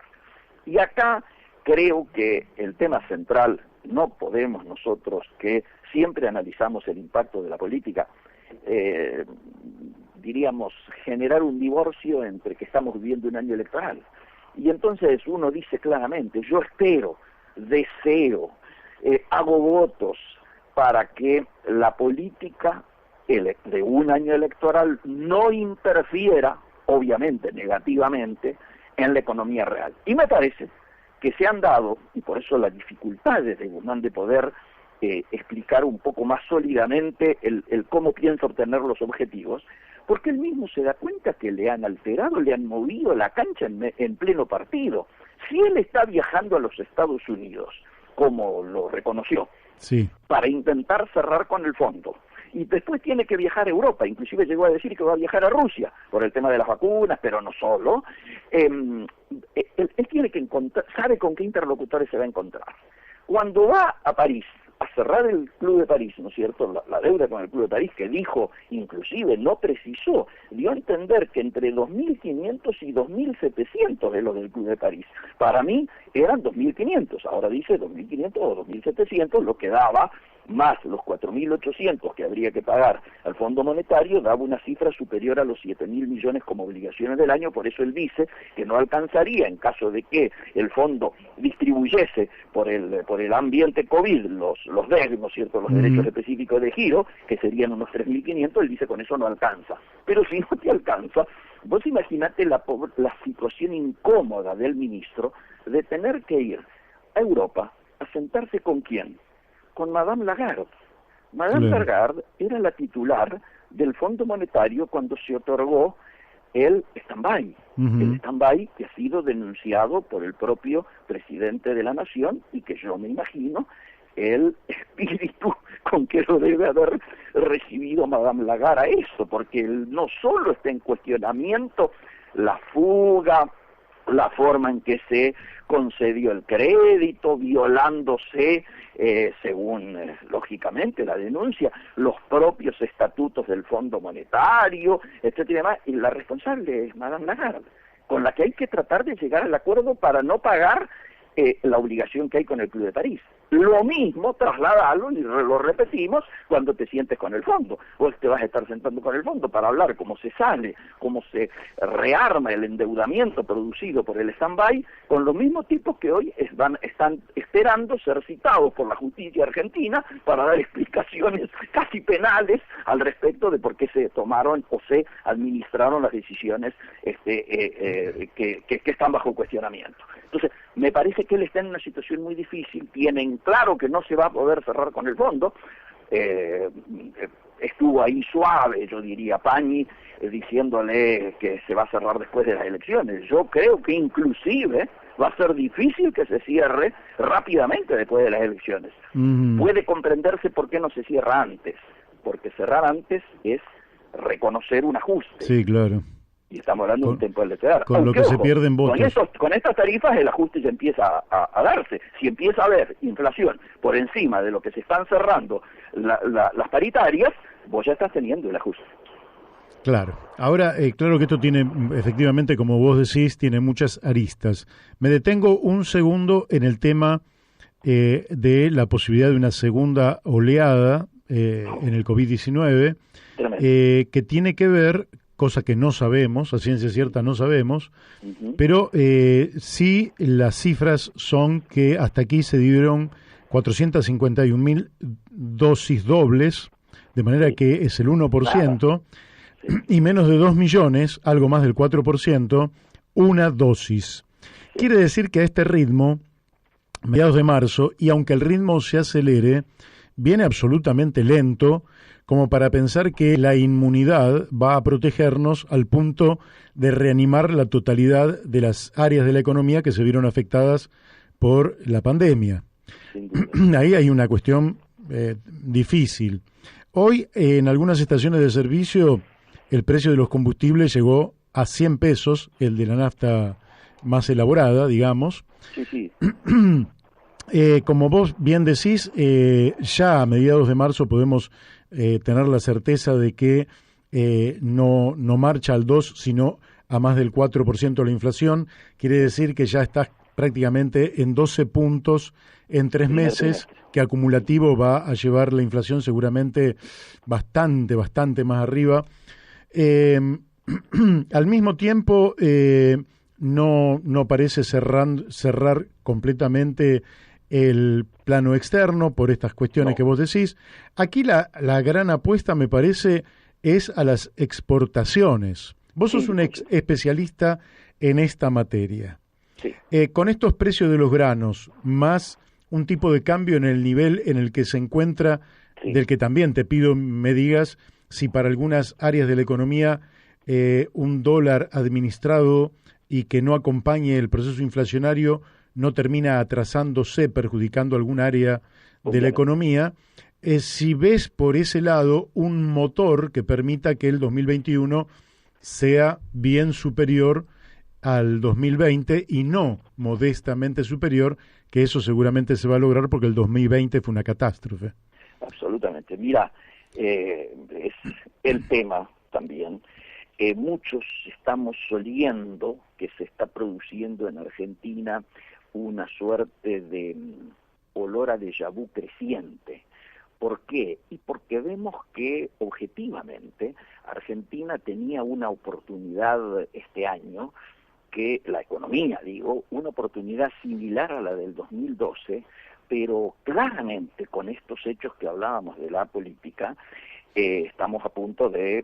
Y acá creo que el tema central, no podemos nosotros que siempre analizamos el impacto de la política, diríamos, generar un divorcio entre que estamos viviendo un año electoral. Y entonces uno dice claramente, yo espero, deseo, hago votos para que la política de un año electoral no interfiera, obviamente negativamente, en la economía real. Y me parece que se han dado, y por eso las dificultades de Guzmán de poder explicar un poco más sólidamente el cómo piensa obtener los objetivos, porque él mismo se da cuenta que le han alterado, le han movido la cancha en pleno partido. Si él está viajando a los Estados Unidos, como lo reconoció, sí, para intentar cerrar con el fondo, y después tiene que viajar a Europa, inclusive llegó a decir que va a viajar a Rusia, por el tema de las vacunas, pero no solo, él tiene que encontrar, sabe con qué interlocutores se va a encontrar. Cuando va a París a cerrar el Club de París, ¿no es cierto?, la deuda con el Club de París, que dijo, inclusive no precisó, dio a entender que entre 2.500 y 2.700 de los del Club de París. Para mí eran 2.500, ahora dice 2.500 o 2.700, lo que daba más los 4.800 que habría que pagar al Fondo Monetario, daba una cifra superior a los 7.000 millones como obligaciones del año. Por eso él dice que no alcanzaría, en caso de que el fondo distribuyese por el ambiente COVID los DEG, ¿no es cierto?, los derechos específicos de giro, que serían unos 3.500, él dice con eso no alcanza. Pero si no te alcanza, vos imaginate la situación incómoda del ministro de tener que ir a Europa a sentarse ¿con quién? Con Madame Lagarde. Madame Lagarde era la titular del Fondo Monetario cuando se otorgó el stand-by. El stand-by que ha sido denunciado por el propio presidente de la Nación y que yo me imagino el espíritu con que lo debe haber recibido Madame Lagarde a eso, porque no solo está en cuestionamiento la fuga, la forma en que se concedió el crédito, violándose, según lógicamente la denuncia, los propios estatutos del Fondo Monetario, etcétera y demás, y la responsable es Madame Lagarde, con la que hay que tratar de llegar al acuerdo para no pagar la obligación que hay con el Club de París. Lo mismo, trasladalo y lo repetimos cuando te sientes con el fondo. Vos te vas a estar sentando con el fondo para hablar cómo se sale, cómo se rearma el endeudamiento producido por el stand-by, con los mismos tipos que hoy están esperando ser citados por la justicia argentina para dar explicaciones casi penales al respecto de por qué se tomaron o se administraron las decisiones que están bajo cuestionamiento. Entonces, me parece que él está en una situación muy difícil, tienen claro que no se va a poder cerrar con el fondo, estuvo ahí suave, yo diría, Pañi, diciéndole que se va a cerrar después de las elecciones. Yo creo que inclusive va a ser difícil que se cierre rápidamente después de las elecciones. Puede comprenderse por qué no se cierra antes, porque cerrar antes es reconocer un ajuste. Sí, claro. Y estamos hablando de un tiempo de quedar. Con lo que se pierden votos. Con estas tarifas el ajuste ya empieza a darse. Si empieza a haber inflación por encima de lo que se están cerrando las paritarias, vos ya estás teniendo el ajuste. Claro. Ahora, claro que esto tiene, efectivamente, como vos decís, tiene muchas aristas. Me detengo un segundo en el tema de la posibilidad de una segunda oleada en el COVID-19, que tiene que ver, cosa que no sabemos, a ciencia cierta no sabemos, pero sí las cifras son que hasta aquí se dieron 451.000 dosis dobles, de manera que es el 1%, y menos de 2 millones, algo más del 4%, una dosis. Quiere decir que a este ritmo, mediados de marzo, y aunque el ritmo se acelere, viene absolutamente lento, como para pensar que la inmunidad va a protegernos al punto de reanimar la totalidad de las áreas de la economía que se vieron afectadas por la pandemia. Ahí hay una cuestión difícil. Hoy, en algunas estaciones de servicio, el precio de los combustibles llegó a 100 pesos, el de la nafta más elaborada, digamos. Sí. Como vos bien decís, ya a mediados de marzo podemos tener la certeza de que no marcha al 2, sino a más del 4% la inflación. Quiere decir que ya estás prácticamente en 12 puntos en 3 meses, que acumulativo va a llevar la inflación seguramente bastante más arriba. Al mismo tiempo, no parece cerrar completamente el plano externo por estas cuestiones que vos decís. Aquí la gran apuesta, me parece, es a las exportaciones. Vos sos un especialista en esta materia. Sí. Con estos precios de los granos, más un tipo de cambio en el nivel en el que se encuentra, del que también te pido me digas si para algunas áreas de la economía un dólar administrado y que no acompañe el proceso inflacionario no termina atrasándose, perjudicando algún área de la economía, si ves por ese lado un motor que permita que el 2021 sea bien superior al 2020 y no modestamente superior, que eso seguramente se va a lograr porque el 2020 fue una catástrofe. Absolutamente. Mira, es el tema también. Muchos estamos oliendo que se está produciendo en Argentina una suerte de olor a déjà vu creciente. ¿Por qué? Y porque vemos que objetivamente Argentina tenía una oportunidad este año, que la economía, digo, una oportunidad similar a la del 2012, pero claramente con estos hechos que hablábamos de la política, estamos a punto de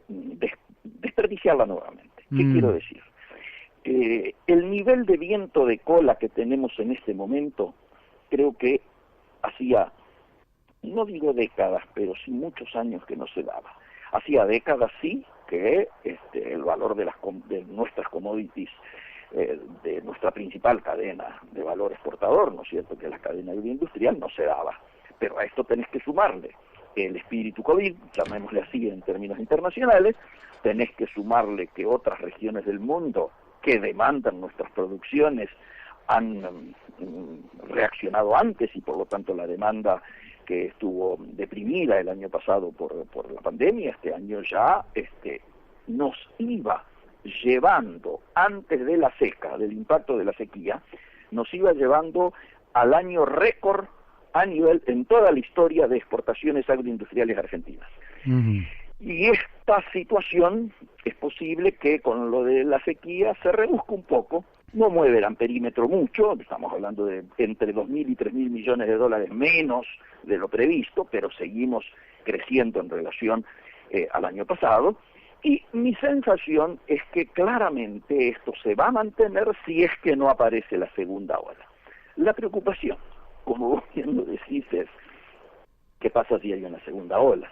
desperdiciarla nuevamente. ¿Qué quiero decir? El nivel de viento de cola que tenemos en este momento, creo que hacía, no digo décadas, pero sí muchos años que no se daba. Hacía décadas sí que el valor de nuestras commodities, de nuestra principal cadena de valor exportador, ¿no es cierto?, que es la cadena agroindustrial, no se daba. Pero a esto tenés que sumarle el espíritu COVID, llamémosle así en términos internacionales, tenés que sumarle que otras regiones del mundo que demandan nuestras producciones han reaccionado antes y por lo tanto la demanda que estuvo deprimida el año pasado por la pandemia, este año ya nos iba llevando, antes de la seca, del impacto de la sequía, nos iba llevando al año récord a nivel en toda la historia de exportaciones agroindustriales argentinas. Y esta situación es posible que con lo de la sequía se reduzca un poco, no mueve el amperímetro mucho, estamos hablando de entre 2.000 y 3.000 millones de dólares menos de lo previsto, pero seguimos creciendo en relación al año pasado, y mi sensación es que claramente esto se va a mantener si es que no aparece la segunda ola. La preocupación, como vos bien lo decís, es ¿qué pasa si hay una segunda ola?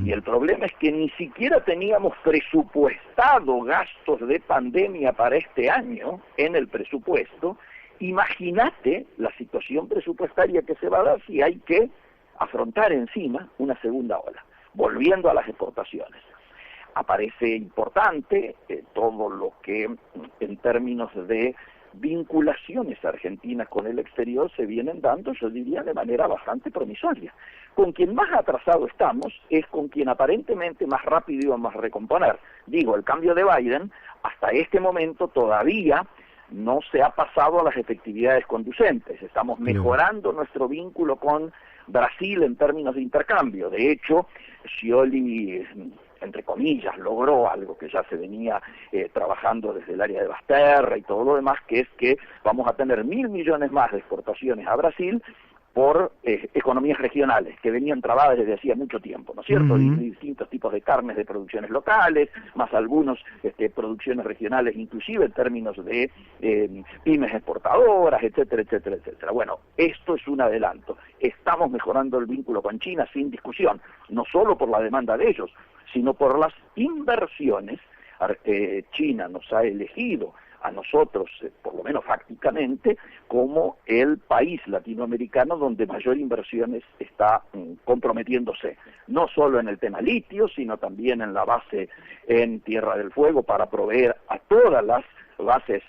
Y el problema es que ni siquiera teníamos presupuestado gastos de pandemia para este año en el presupuesto. Imagínate la situación presupuestaria que se va a dar si hay que afrontar encima una segunda ola. Volviendo a las exportaciones. Aparece importante todo lo que en términos de vinculaciones argentinas con el exterior se vienen dando, yo diría, de manera bastante promisoria. Con quien más atrasado estamos es con quien aparentemente más rápido íbamos a recomponer. Digo, el cambio de Biden hasta este momento todavía no se ha pasado a las efectividades conducentes. Estamos mejorando nuestro vínculo con Brasil en términos de intercambio. De hecho, Scioli, entre comillas, logró algo que ya se venía trabajando desde el área de Basterra y todo lo demás, que es que vamos a tener 1.000 millones más de exportaciones a Brasil por economías regionales que venían trabadas desde hacía mucho tiempo, ¿no es cierto? Distintos tipos de carnes de producciones locales, más algunos producciones regionales, inclusive en términos de pymes exportadoras, etcétera, etcétera, etcétera. Bueno, esto es un adelanto. Estamos mejorando el vínculo con China sin discusión, no solo por la demanda de ellos, sino por las inversiones. China nos ha elegido a nosotros, por lo menos fácticamente, como el país latinoamericano donde mayor inversiones está comprometiéndose, no solo en el tema litio, sino también en la base en Tierra del Fuego para proveer a todas las bases,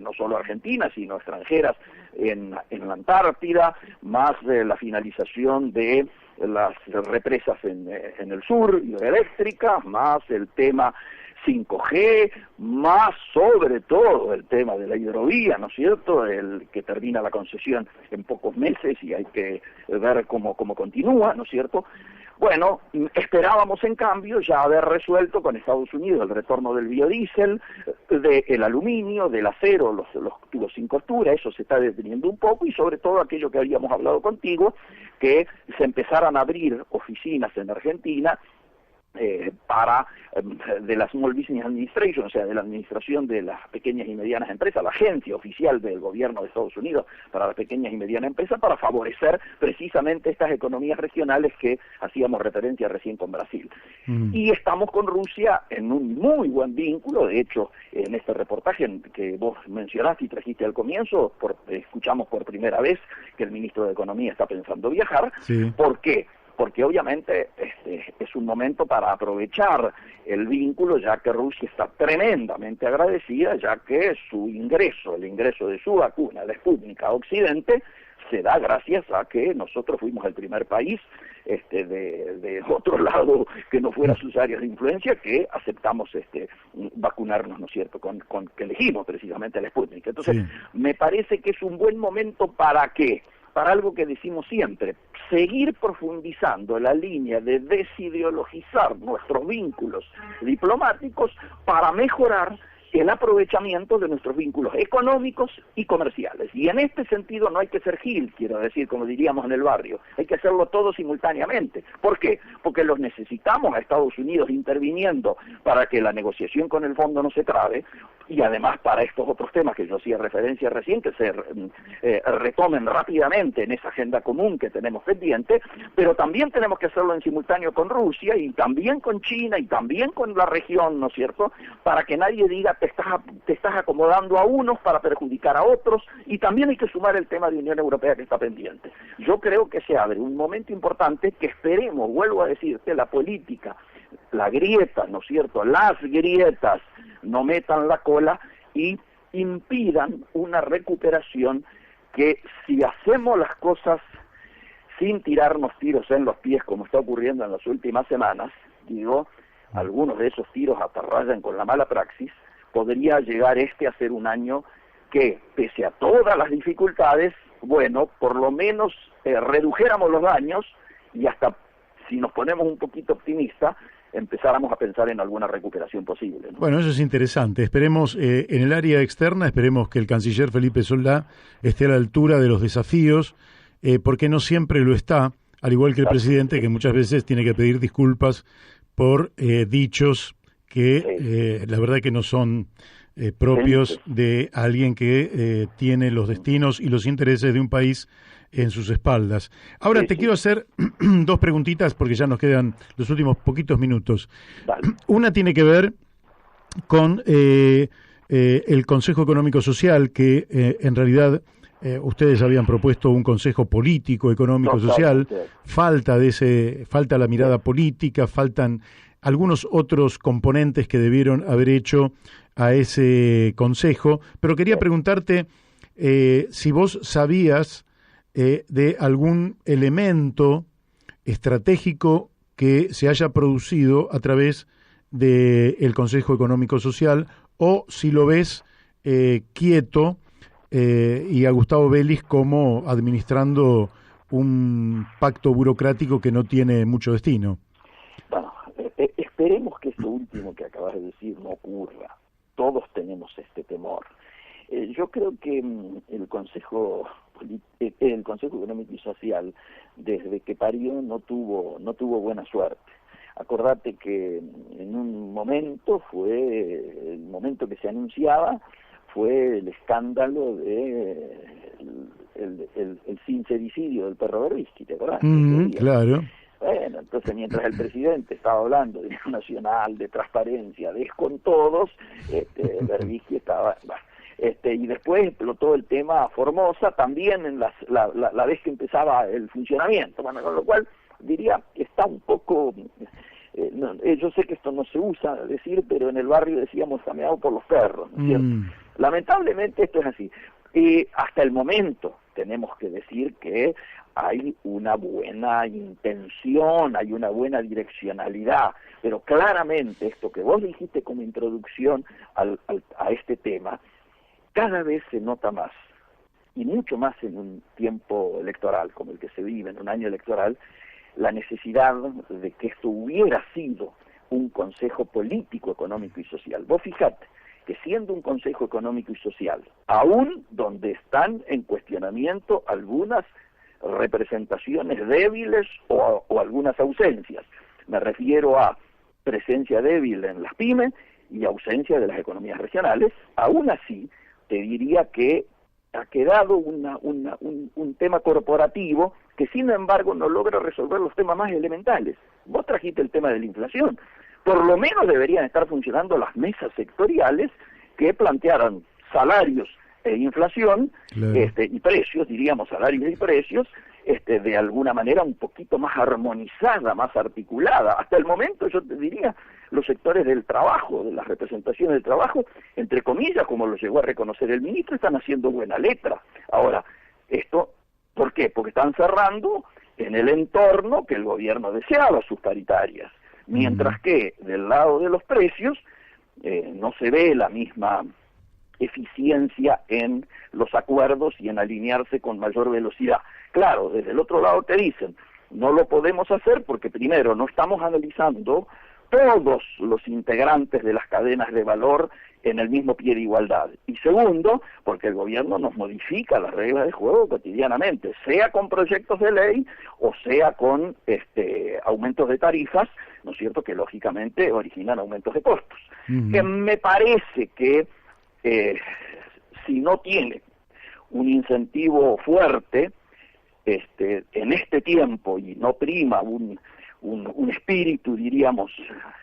no solo argentinas, sino extranjeras en la Antártida, más la finalización de las represas en el sur, hidroeléctricas, más el tema 5G, más sobre todo el tema de la hidrovía, ¿no es cierto?, el que termina la concesión en pocos meses y hay que ver cómo continúa, ¿no es cierto? Bueno, esperábamos en cambio ya haber resuelto con Estados Unidos el retorno del biodiesel, del aluminio, del acero, los tubos sin costura, eso se está deteniendo un poco, y sobre todo aquello que habíamos hablado contigo, que se empezaran a abrir oficinas en Argentina de la Small Business Administration, o sea, de la administración de las pequeñas y medianas empresas, la agencia oficial del gobierno de Estados Unidos para las pequeñas y medianas empresas, para favorecer precisamente estas economías regionales que hacíamos referencia recién con Brasil. Y estamos con Rusia en un muy buen vínculo. De hecho, en este reportaje que vos mencionaste y trajiste al comienzo, escuchamos por primera vez que el ministro de Economía está pensando viajar. Sí. ¿Por qué? Porque obviamente es un momento para aprovechar el vínculo, ya que Rusia está tremendamente agradecida, ya que su ingreso, el ingreso de su vacuna, la Sputnik, a Occidente, se da gracias a que nosotros fuimos el primer país de otro lado que no fuera sus áreas de influencia, que aceptamos vacunarnos, ¿no es cierto?, que elegimos precisamente la Sputnik. Entonces, sí, me parece que es un buen momento para algo que decimos siempre, seguir profundizando la línea de desideologizar nuestros vínculos diplomáticos para mejorar el aprovechamiento de nuestros vínculos económicos y comerciales. Y en este sentido no hay que ser gil, quiero decir, como diríamos en el barrio, hay que hacerlo todo simultáneamente. ¿Por qué? Porque los necesitamos a Estados Unidos interviniendo para que la negociación con el fondo no se trabe, y además para estos otros temas que yo hacía referencia recién, que se retomen rápidamente en esa agenda común que tenemos pendiente, pero también tenemos que hacerlo en simultáneo con Rusia, y también con China, y también con la región, ¿no es cierto?, para que nadie diga te estás acomodando a unos para perjudicar a otros, y también hay que sumar el tema de Unión Europea que está pendiente. Yo creo que se abre un momento importante que esperemos, vuelvo a decirte, la política, la grieta, ¿no es cierto?, las grietas no metan la cola y impidan una recuperación que, si hacemos las cosas sin tirarnos tiros en los pies como está ocurriendo en las últimas semanas, algunos de esos tiros hasta rayan con la mala praxis, podría llegar a ser un año que, pese a todas las dificultades, bueno, por lo menos redujéramos los daños, y hasta, si nos ponemos un poquito optimistas, empezáramos a pensar en alguna recuperación posible, ¿no? Bueno, eso es interesante. Esperemos, en el área externa, esperemos que el canciller Felipe Solá esté a la altura de los desafíos, porque no siempre lo está, al igual que el presidente, que muchas veces tiene que pedir disculpas por dichos que la verdad que no son propios de alguien que tiene los destinos y los intereses de un país en sus espaldas. Ahora te quiero hacer dos preguntitas porque ya nos quedan los últimos poquitos minutos. Vale. Una tiene que ver con el Consejo Económico Social, que en realidad ustedes habían propuesto un Consejo Político, Económico, Social. Falta la mirada política, faltan algunos otros componentes que debieron haber hecho a ese Consejo, pero quería preguntarte si vos sabías de algún elemento estratégico que se haya producido a través del Consejo Económico Social, o si lo ves quieto y a Gustavo Vélez como administrando un pacto burocrático que no tiene mucho destino. Bueno, esperemos que esto último que acabas de decir no ocurra. Todos tenemos este temor. Yo creo que el Consejo Económico y Social, desde que parió, no tuvo buena suerte. Acordate que en un momento fue el momento que se anunciaba, fue el escándalo de el sincericidio del perro Berbisky, ¿te acordás? Claro. Bueno, entonces mientras el presidente estaba hablando de nacional, de transparencia, de con todos, Berbisky estaba... y después explotó el tema Formosa, también en la vez que empezaba el funcionamiento, bueno, con lo cual diría que está un poco... yo sé que esto no se usa decir, pero en el barrio decíamos tameado por los perros, ¿no es cierto? Lamentablemente esto es así. Hasta el momento tenemos que decir que hay una buena intención, hay una buena direccionalidad, pero claramente esto que vos dijiste como introducción a este tema, cada vez se nota más, y mucho más en un tiempo electoral como el que se vive, en un año electoral, la necesidad de que esto hubiera sido un Consejo Político, Económico y Social. Vos fijate que siendo un Consejo Económico y Social, aún donde están en cuestionamiento algunas representaciones débiles o algunas ausencias, me refiero a presencia débil en las pymes y ausencia de las economías regionales, aún así te diría que ha quedado un tema corporativo que sin embargo no logra resolver los temas más elementales. Vos trajiste el tema de la inflación. Por lo menos deberían estar funcionando las mesas sectoriales que plantearan salarios e inflación, claro, y precios, diríamos salarios y precios, de alguna manera un poquito más armonizada, más articulada. Hasta el momento yo te diría, los sectores del trabajo, de las representaciones del trabajo, entre comillas, como lo llegó a reconocer el ministro, están haciendo buena letra. Ahora, esto ¿Por qué? Porque están cerrando en el entorno que el gobierno deseaba sus paritarias, mientras que del lado de los precios no se ve la misma eficiencia en los acuerdos y en alinearse con mayor velocidad. Claro, desde el otro lado te dicen, no lo podemos hacer porque primero no estamos analizando todos los integrantes de las cadenas de valor en el mismo pie de igualdad. Y segundo, porque el gobierno nos modifica las reglas de juego cotidianamente, sea con proyectos de ley o sea con aumentos de tarifas, ¿no es cierto?, que lógicamente originan aumentos de costos. Que me parece que si no tiene un incentivo fuerte en este tiempo y no prima un espíritu, diríamos,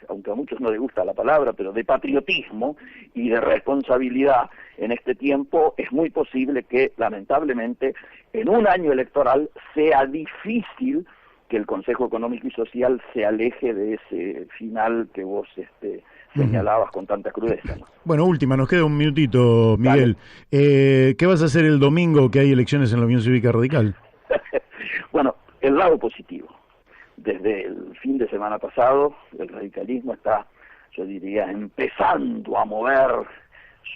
aunque a muchos no les gusta la palabra, pero de patriotismo y de responsabilidad en este tiempo, es muy posible que, lamentablemente, en un año electoral sea difícil que el Consejo Económico y Social se aleje de ese final que vos señalabas con tanta crudeza, ¿no? Bueno, última, nos queda un minutito, Miguel. ¿Qué vas a hacer el domingo que hay elecciones en la Unión Cívica Radical? Bueno, el lado positivo. Desde el fin de semana pasado, el radicalismo está, yo diría, empezando a mover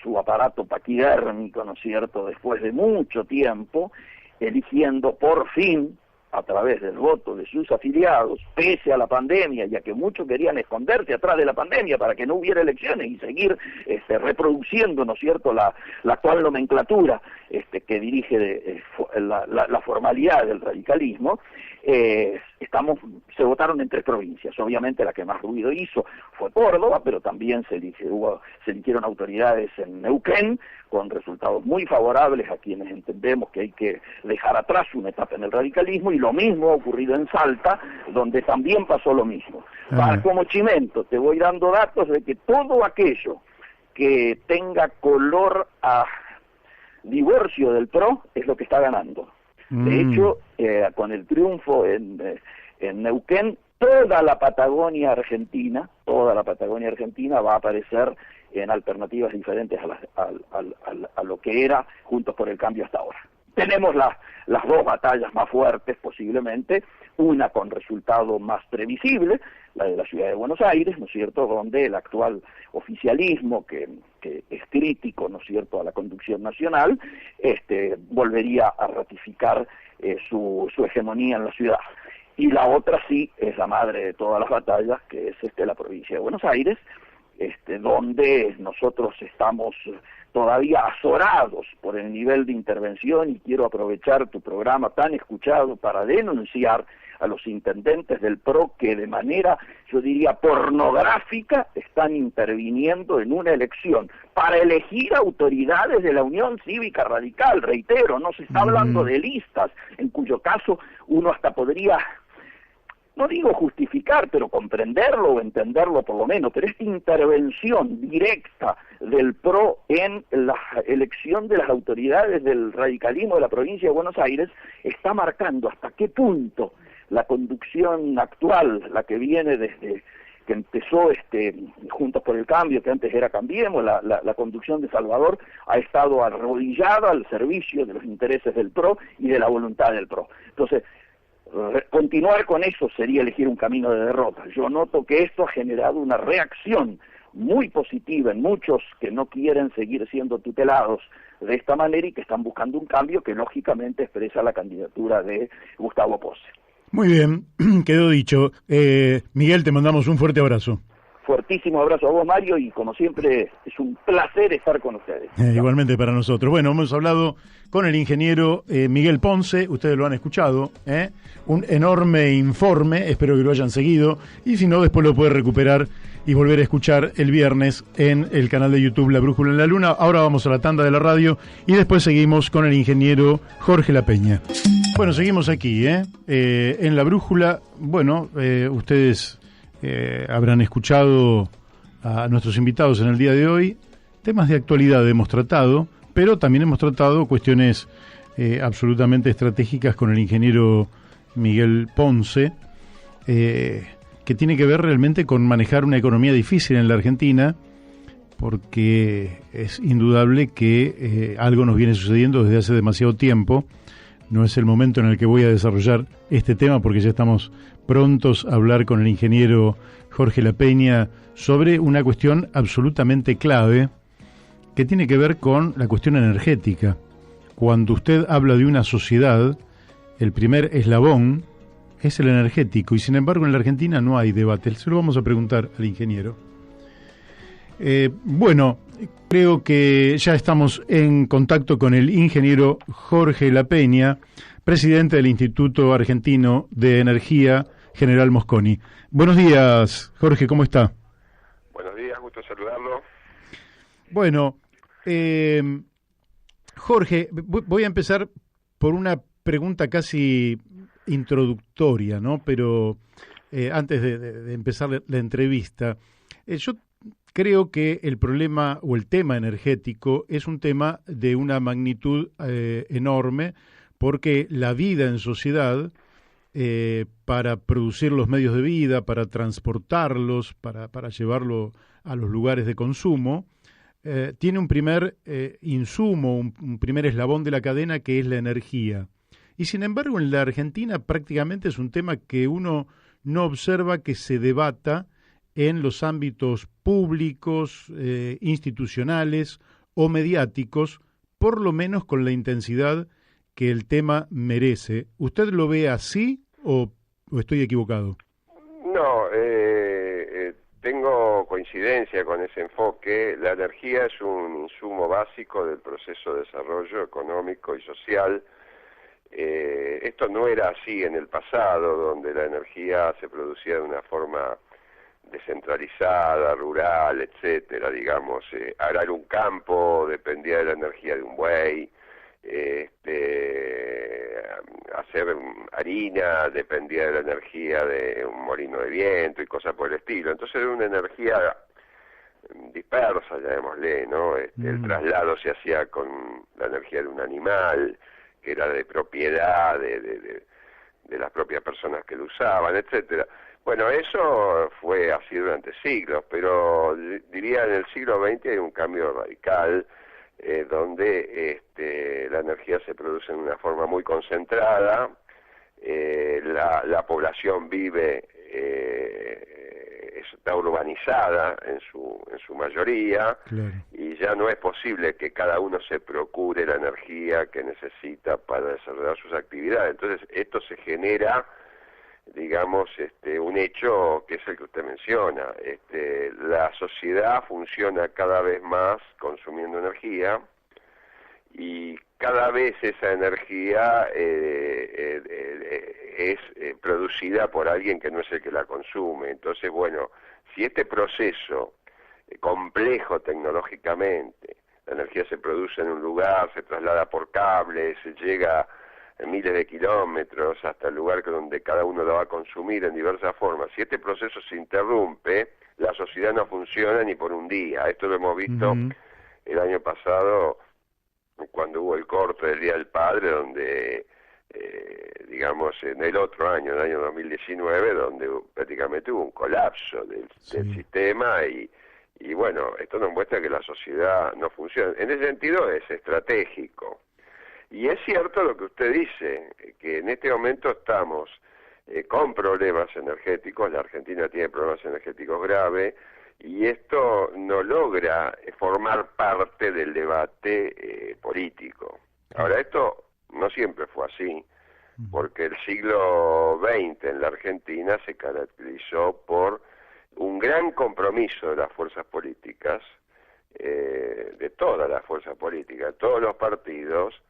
su aparato paquidérmico, ¿no es cierto?, después de mucho tiempo, eligiendo por fin, a través del voto de sus afiliados, pese a la pandemia, ya que muchos querían esconderse atrás de la pandemia para que no hubiera elecciones y seguir reproduciendo, ¿no es cierto?, la actual nomenclatura que dirige la formalidad del radicalismo. Se votaron en 3 provincias. Obviamente la que más ruido hizo fue Córdoba, pero también se eligieron autoridades en Neuquén, con resultados muy favorables a quienes entendemos que hay que dejar atrás una etapa en el radicalismo, y lo mismo ha ocurrido en Salta, donde también pasó lo mismo. Como chimento, te voy dando datos de que todo aquello que tenga color a divorcio del PRO es lo que está ganando. De hecho, con el triunfo en Neuquén, toda la Patagonia Argentina va a aparecer en alternativas diferentes a lo que era Juntos por el Cambio hasta ahora. Tenemos las 2 batallas más fuertes posiblemente, una con resultado más previsible, la de la ciudad de Buenos Aires, ¿no es cierto?, donde el actual oficialismo, que es crítico, ¿no es cierto?, a la conducción nacional, volvería a ratificar su hegemonía en la ciudad. Y la otra sí es la madre de todas las batallas, que es la provincia de Buenos Aires, donde nosotros estamos todavía azorados por el nivel de intervención, y quiero aprovechar tu programa tan escuchado para denunciar a los intendentes del PRO que de manera, yo diría, pornográfica están interviniendo en una elección para elegir autoridades de la Unión Cívica Radical. Reitero, no se está hablando de listas, en cuyo caso uno hasta podría, no digo justificar, pero comprenderlo o entenderlo por lo menos, pero esta intervención directa del PRO en la elección de las autoridades del radicalismo de la provincia de Buenos Aires está marcando hasta qué punto la conducción actual, la que viene desde que empezó Juntos por el Cambio, que antes era Cambiemos, la conducción de Salvador, ha estado arrodillada al servicio de los intereses del PRO y de la voluntad del PRO. Entonces, continuar con eso sería elegir un camino de derrota. Yo noto que esto ha generado una reacción muy positiva en muchos que no quieren seguir siendo tutelados de esta manera y que están buscando un cambio que lógicamente expresa la candidatura de Gustavo Posse. Muy bien, quedó dicho. Miguel, te mandamos un fuerte abrazo. Fuertísimo abrazo a vos, Mario, y como siempre es un placer estar con ustedes. Igualmente para nosotros. Bueno, hemos hablado con el ingeniero Miguel Ponce, ustedes lo han escuchado, un enorme informe, espero que lo hayan seguido, y si no, después lo puede recuperar y volver a escuchar el viernes en el canal de YouTube La Brújula en la Luna. Ahora vamos a la tanda de la radio y después seguimos con el ingeniero Jorge La Peña. Bueno, seguimos aquí, en La Brújula. Bueno, ustedes habrán escuchado a nuestros invitados en el día de hoy. Temas de actualidad hemos tratado, pero también hemos tratado cuestiones absolutamente estratégicas con el ingeniero Miguel Ponce, que tiene que ver realmente con manejar una economía difícil en la Argentina, porque es indudable que algo nos viene sucediendo desde hace demasiado tiempo, no es el momento en el que voy a desarrollar este tema porque ya estamos prontos a hablar con el ingeniero Jorge Lapeña sobre una cuestión absolutamente clave que tiene que ver con la cuestión energética. Cuando usted habla de una sociedad, el primer eslabón es el energético, y sin embargo en la Argentina no hay debate. Se lo vamos a preguntar al ingeniero. Bueno, creo que ya estamos en contacto con el ingeniero Jorge Lapeña, presidente del Instituto Argentino de Energía, General Mosconi. Buenos días, Jorge, ¿cómo está? Buenos días, gusto saludarlo. Bueno, Jorge, voy a empezar por una pregunta casi introductoria, ¿no? Pero antes de empezar la entrevista, yo creo que el problema o el tema energético es un tema de una magnitud enorme, porque la vida en sociedad, para producir los medios de vida, para transportarlos, para llevarlo a los lugares de consumo, tiene un primer insumo, un primer eslabón de la cadena, que es la energía. Y sin embargo, en la Argentina prácticamente es un tema que uno no observa que se debata en los ámbitos públicos, institucionales o mediáticos, por lo menos con la intensidad que el tema merece. ¿Usted lo ve así o estoy equivocado? No, tengo coincidencia con ese enfoque. La energía es un insumo básico del proceso de desarrollo económico y social. Esto no era así en el pasado, donde la energía se producía de una forma descentralizada, rural, etcétera, digamos. Arar un campo dependía de la energía de un buey, hacer harina dependía de la energía de un molino de viento y cosas por el estilo. Entonces era una energía dispersa, llamémosle, ¿no? El traslado se hacía con la energía de un animal, que era de propiedad de las propias personas que lo usaban, etcétera. Bueno, eso fue así durante siglos, pero diría en el siglo XX hay un cambio radical, donde la energía se produce en una forma muy concentrada, la población vive, está urbanizada en su mayoría, claro, y ya no es posible que cada uno se procure la energía que necesita para desarrollar sus actividades. Entonces esto se genera, digamos, un hecho que es el que usted menciona. La sociedad funciona cada vez más consumiendo energía, y cada vez esa energía es producida por alguien que no es el que la consume. Entonces, bueno, si este proceso complejo tecnológicamente, la energía se produce en un lugar, se traslada por cables, se llega en miles de kilómetros hasta el lugar donde cada uno lo va a consumir en diversas formas. Si este proceso se interrumpe, la sociedad no funciona ni por un día. Esto lo hemos visto el año pasado, cuando hubo el corte del Día del Padre, donde, digamos, en el otro año, en el año 2019, donde prácticamente hubo un colapso del sistema, y bueno, esto nos muestra que la sociedad no funciona. En ese sentido es estratégico. Y es cierto lo que usted dice, que en este momento estamos con problemas energéticos. La Argentina tiene problemas energéticos graves, y esto no logra formar parte del debate político. Ahora, esto no siempre fue así, porque el siglo XX en la Argentina se caracterizó por un gran compromiso de las fuerzas políticas, de todas las fuerzas políticas, todos los partidos,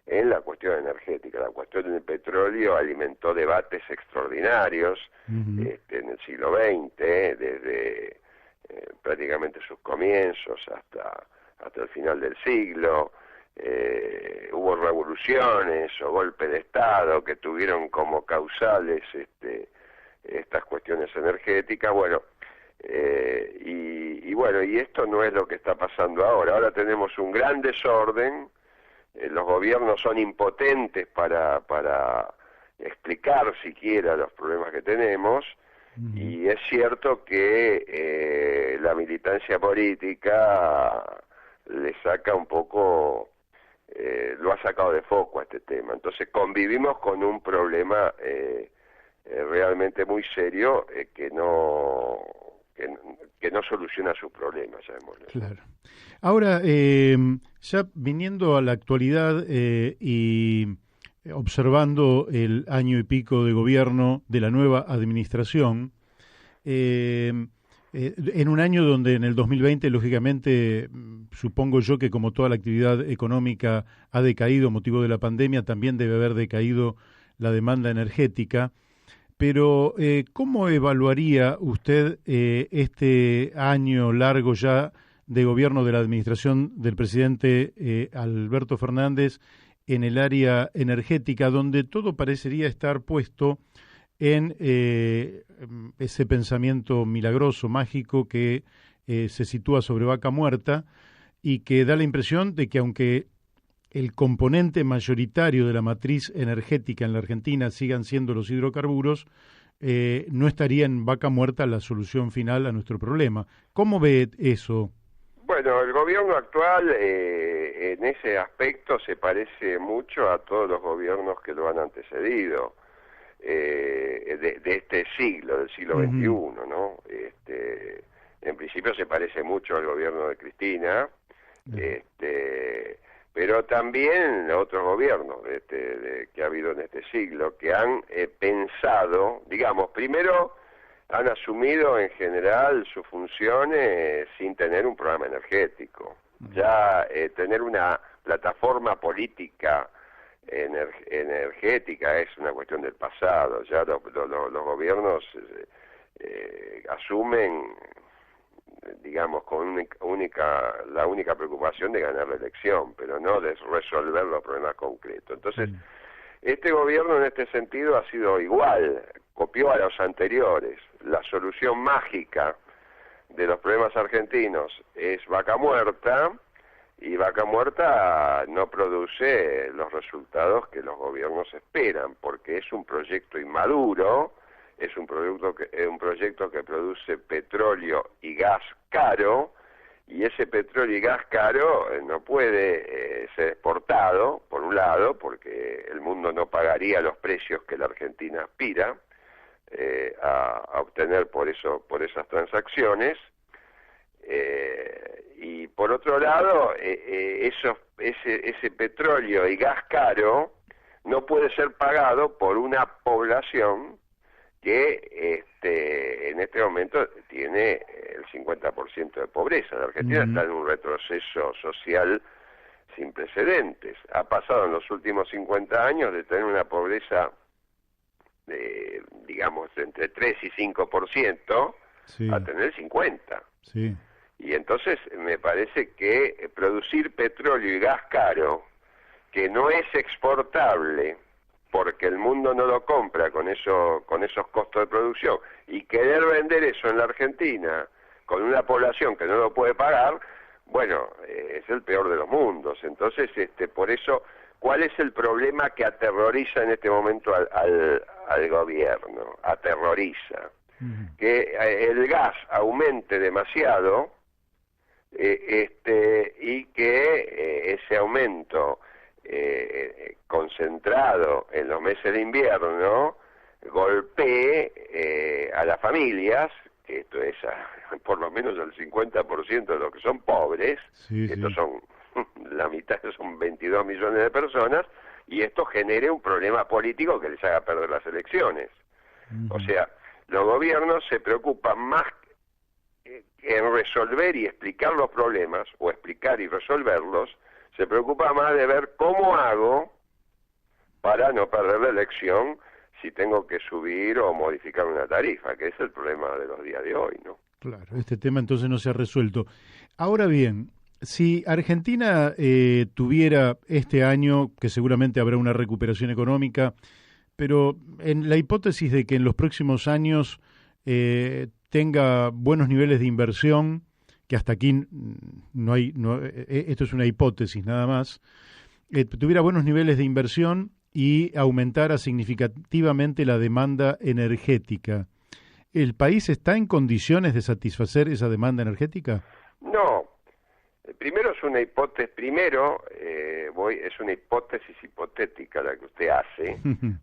en la cuestión energética. La cuestión del petróleo alimentó debates extraordinarios en el siglo XX, desde prácticamente sus comienzos hasta el final del siglo. Hubo revoluciones o golpes de Estado que tuvieron como causales estas cuestiones energéticas. Bueno, y esto no es lo que está pasando ahora. Ahora tenemos un gran desorden. Los gobiernos son impotentes para explicar siquiera los problemas que tenemos, y es cierto que la militancia política le saca un poco lo ha sacado de foco a este tema. Entonces convivimos con un problema realmente muy serio que no soluciona sus problemas, llamémosle. Claro. Ahora, ya viniendo a la actualidad y observando el año y pico de gobierno de la nueva administración, en un año donde en el 2020, lógicamente, supongo yo que como toda la actividad económica ha decaído motivo de la pandemia, también debe haber decaído la demanda energética. Pero, ¿cómo evaluaría usted este año largo ya de gobierno de la administración del presidente Alberto Fernández en el área energética, donde todo parecería estar puesto en ese pensamiento milagroso, mágico, que se sitúa sobre vaca muerta y que da la impresión de que aunque el componente mayoritario de la matriz energética en la Argentina sigan siendo los hidrocarburos, no estaría en vaca muerta la solución final a nuestro problema. ¿Cómo ve eso? Bueno, el gobierno actual en ese aspecto se parece mucho a todos los gobiernos que lo han antecedido, de este siglo, del siglo XXI, ¿no? En principio se parece mucho al gobierno de Cristina, pero también otros gobiernos que ha habido en este siglo, que han pensado, digamos, primero han asumido en general sus funciones sin tener un programa energético. Ya tener una plataforma política energética es una cuestión del pasado. Ya los gobiernos asumen, digamos, con la única preocupación de ganar la elección, pero no de resolver los problemas concretos. Entonces, este gobierno en este sentido ha sido igual, copió a los anteriores. La solución mágica de los problemas argentinos es vaca muerta, y vaca muerta no produce los resultados que los gobiernos esperan, porque es un proyecto inmaduro, es un proyecto que produce petróleo y gas caro, y ese petróleo y gas caro no puede ser exportado, por un lado, porque el mundo no pagaría los precios que la Argentina aspira a obtener por esas transacciones, y por otro lado, ese petróleo y gas caro no puede ser pagado por una población que en este momento tiene el 50% de pobreza. La Argentina está en un retroceso social sin precedentes. Ha pasado en los últimos 50 años de tener una pobreza de, digamos, entre 3 y 5%, sí, a tener 50%. Sí. Y entonces me parece que producir petróleo y gas caro, que no es exportable, porque el mundo no lo compra con esos costos de producción, y querer vender eso en la Argentina con una población que no lo puede pagar, bueno, es el peor de los mundos. Entonces, por eso, ¿cuál es el problema que aterroriza en este momento al gobierno? Aterroriza que el gas aumente demasiado, y que ese aumento concentrado en los meses de invierno golpee a las familias, que esto es por lo menos el 50% de los que son pobres, sí, estos sí, son la mitad, son 22 millones de personas, y esto genere un problema político que les haga perder las elecciones. O sea, los gobiernos se preocupan más en resolver y explicar los problemas, o explicar y resolverlos, se preocupa más de ver cómo hago para no perder la elección si tengo que subir o modificar una tarifa, que es el problema de los días de hoy, ¿no? Claro, este tema entonces no se ha resuelto. Ahora bien, si Argentina tuviera este año, que seguramente habrá una recuperación económica, pero en la hipótesis de que en los próximos años tenga buenos niveles de inversión, que hasta aquí esto es una hipótesis nada más, tuviera buenos niveles de inversión y aumentara significativamente la demanda energética, ¿el país está en condiciones de satisfacer esa demanda energética? No, Primero es una hipótesis, es una hipótesis hipotética la que usted hace,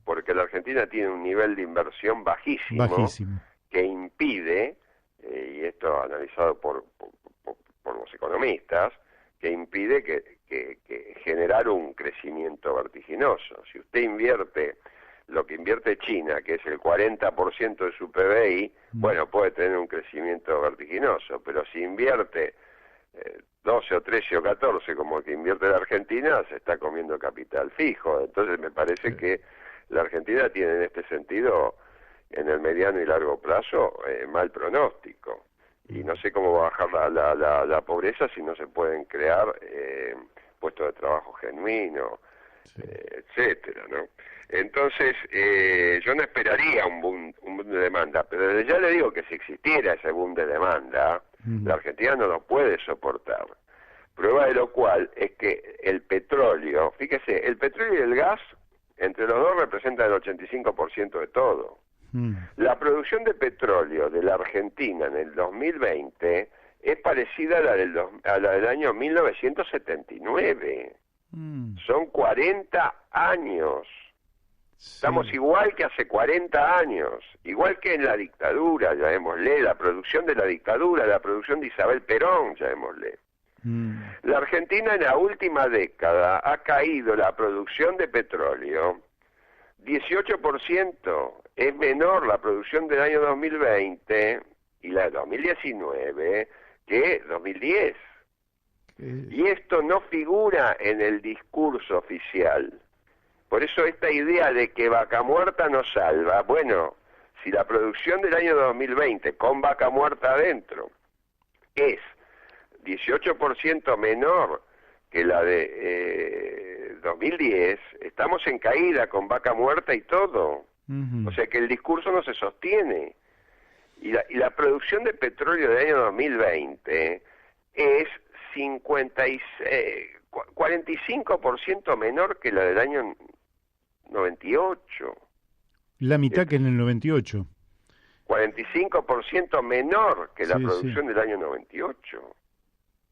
porque la Argentina tiene un nivel de inversión bajísimo. Que impide, y esto analizado por los economistas, que impide que generar un crecimiento vertiginoso. Si usted invierte lo que invierte China, que es el 40% de su PBI, bueno, puede tener un crecimiento vertiginoso, pero si invierte 12 o 13 o 14 como el que invierte la Argentina, se está comiendo capital fijo. Entonces me parece que la Argentina tiene en este sentido, en el mediano y largo plazo, mal pronóstico. Y no sé cómo va a bajar la pobreza si no se pueden crear puestos de trabajo genuinos, etcétera, ¿no? Entonces, yo no esperaría un boom de demanda, pero desde ya le digo que si existiera ese boom de demanda, la Argentina no lo puede soportar. Prueba de lo cual es que el petróleo, fíjese, el petróleo y el gas, entre los dos representan el 85% de todo. La producción de petróleo de la Argentina en el 2020 es parecida a la del año 1979. Son 40 años. Estamos igual que hace 40 años, igual que en la dictadura, llamémosle, la producción de la dictadura, la producción de Isabel Perón, llamémosle. La Argentina en la última década ha caído la producción de petróleo 18%, es menor la producción del año 2020 y la de 2019 que 2010. Y esto no figura en el discurso oficial. Por eso esta idea de que Vaca Muerta nos salva, bueno, si la producción del año 2020 con Vaca Muerta adentro es 18% menor que la de 2010, estamos en caída con Vaca Muerta y todo. O sea que el discurso no se sostiene. Y la producción de petróleo del año 2020 es 45% menor que la del año 98. La mitad que en el 98. 45% menor que la producción del año 98.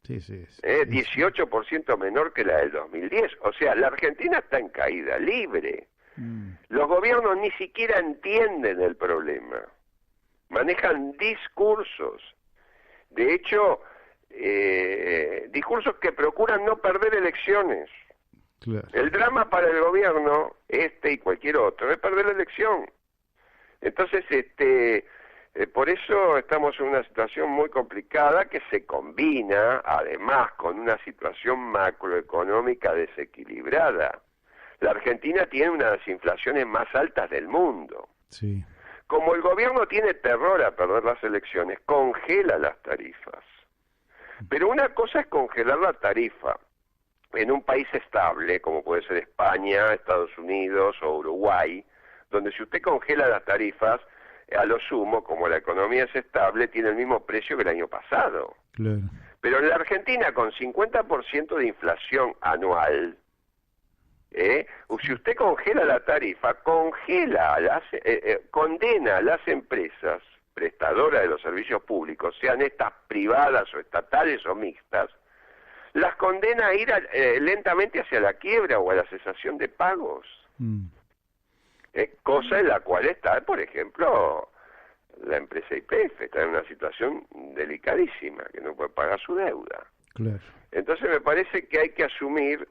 18% menor que la del 2010. O sea, la Argentina está en caída libre. Los gobiernos ni siquiera entienden el problema. Manejan discursos. De hecho, discursos que procuran no perder elecciones. Claro. El drama para el gobierno, este y cualquier otro, es perder la elección. Entonces, por eso estamos en una situación muy complicada que se combina, además, con una situación macroeconómica desequilibrada. La Argentina tiene una de las inflaciones más altas del mundo. Sí. Como el gobierno tiene terror a perder las elecciones, congela las tarifas. Pero una cosa es congelar la tarifa en un país estable, como puede ser España, Estados Unidos o Uruguay, donde si usted congela las tarifas, a lo sumo, como la economía es estable, tiene el mismo precio que el año pasado. Claro. Pero en la Argentina, con 50% de inflación anual, si usted congela la tarifa, condena a las empresas prestadoras de los servicios públicos, sean estas privadas o estatales o mixtas, las condena a ir lentamente hacia la quiebra o a la cesación de pagos. Cosa en la cual está, por ejemplo, la empresa YPF, está en una situación delicadísima, que no puede pagar su deuda. Claro. Entonces me parece que hay que asumir,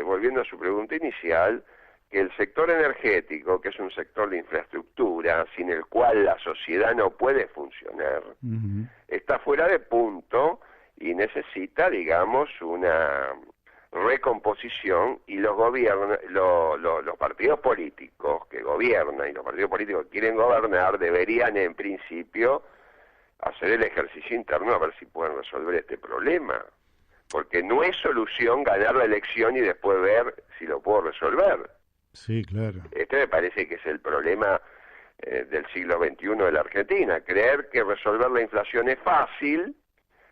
volviendo a su pregunta inicial, que el sector energético, que es un sector de infraestructura, sin el cual la sociedad no puede funcionar, está fuera de punto y necesita, digamos, una recomposición, y los gobiernos, los partidos políticos que gobiernan y los partidos políticos que quieren gobernar deberían en principio hacer el ejercicio interno a ver si pueden resolver este problema, porque no es solución ganar la elección y después ver si lo puedo resolver. Sí, claro. Este me parece que es el problema del siglo XXI de la Argentina, creer que resolver la inflación es fácil,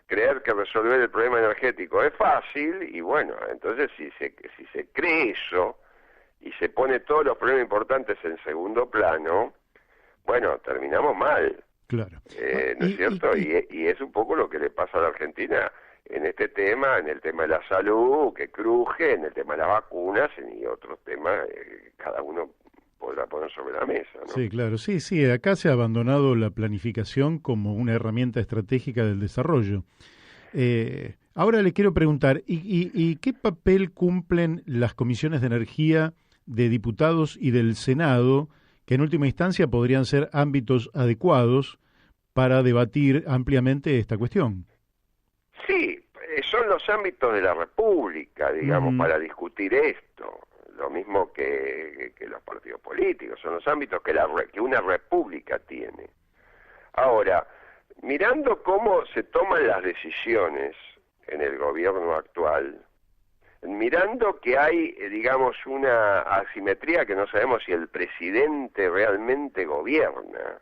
creer que resolver el problema energético es fácil, y bueno, entonces si se cree eso y se pone todos los problemas importantes en segundo plano, bueno, terminamos mal. Claro. ¿No es cierto? Y es un poco lo que le pasa a la Argentina en este tema, en el tema de la salud, que cruje, en el tema de las vacunas y otros temas, cada uno podrá poner sobre la mesa, ¿no? Sí, claro, sí, acá se ha abandonado la planificación como una herramienta estratégica del desarrollo. Ahora le quiero preguntar, ¿y qué papel cumplen las comisiones de energía de diputados y del Senado, que en última instancia podrían ser ámbitos adecuados para debatir ampliamente esta cuestión? Sí, son los ámbitos de la República, digamos, para discutir esto. Lo mismo que los partidos políticos, son los ámbitos que una república tiene. Ahora, mirando cómo se toman las decisiones en el gobierno actual, mirando que hay, digamos, una asimetría que no sabemos si el presidente realmente gobierna,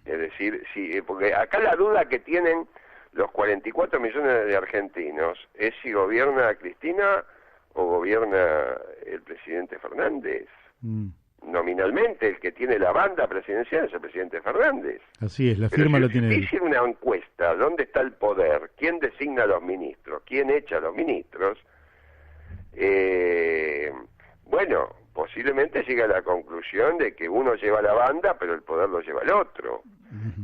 es decir, porque acá la duda que tienen los 44 millones de argentinos es si gobierna Cristina o gobierna el presidente Fernández. Nominalmente el que tiene la banda presidencial es el presidente Fernández. Así es, la firma la tiene él. Hicieron una encuesta, ¿dónde está el poder? ¿Quién designa a los ministros? ¿Quién echa a los ministros? Bueno, posiblemente llega a la conclusión de que uno lleva la banda, pero el poder lo lleva el otro.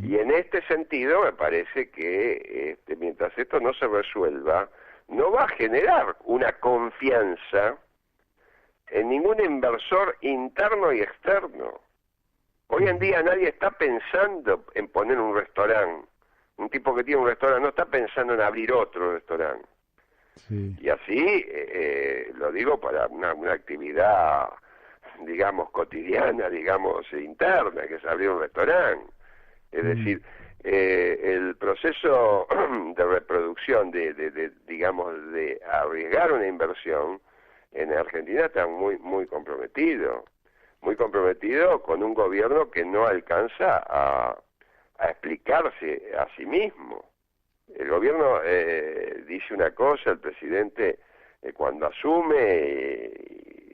Y en este sentido me parece que mientras esto no se resuelva, no va a generar una confianza en ningún inversor interno y externo. Hoy en día nadie está pensando en poner un restaurante. Un tipo que tiene un restaurante no está pensando en abrir otro restaurante. Sí. Y así, lo digo para una actividad, digamos, cotidiana, digamos, interna, que es abrir un restaurante. Es decir, el proceso de reproducción, digamos, de arriesgar una inversión, en Argentina está muy comprometido con un gobierno que no alcanza a explicarse a sí mismo. El gobierno dice una cosa, el presidente cuando asume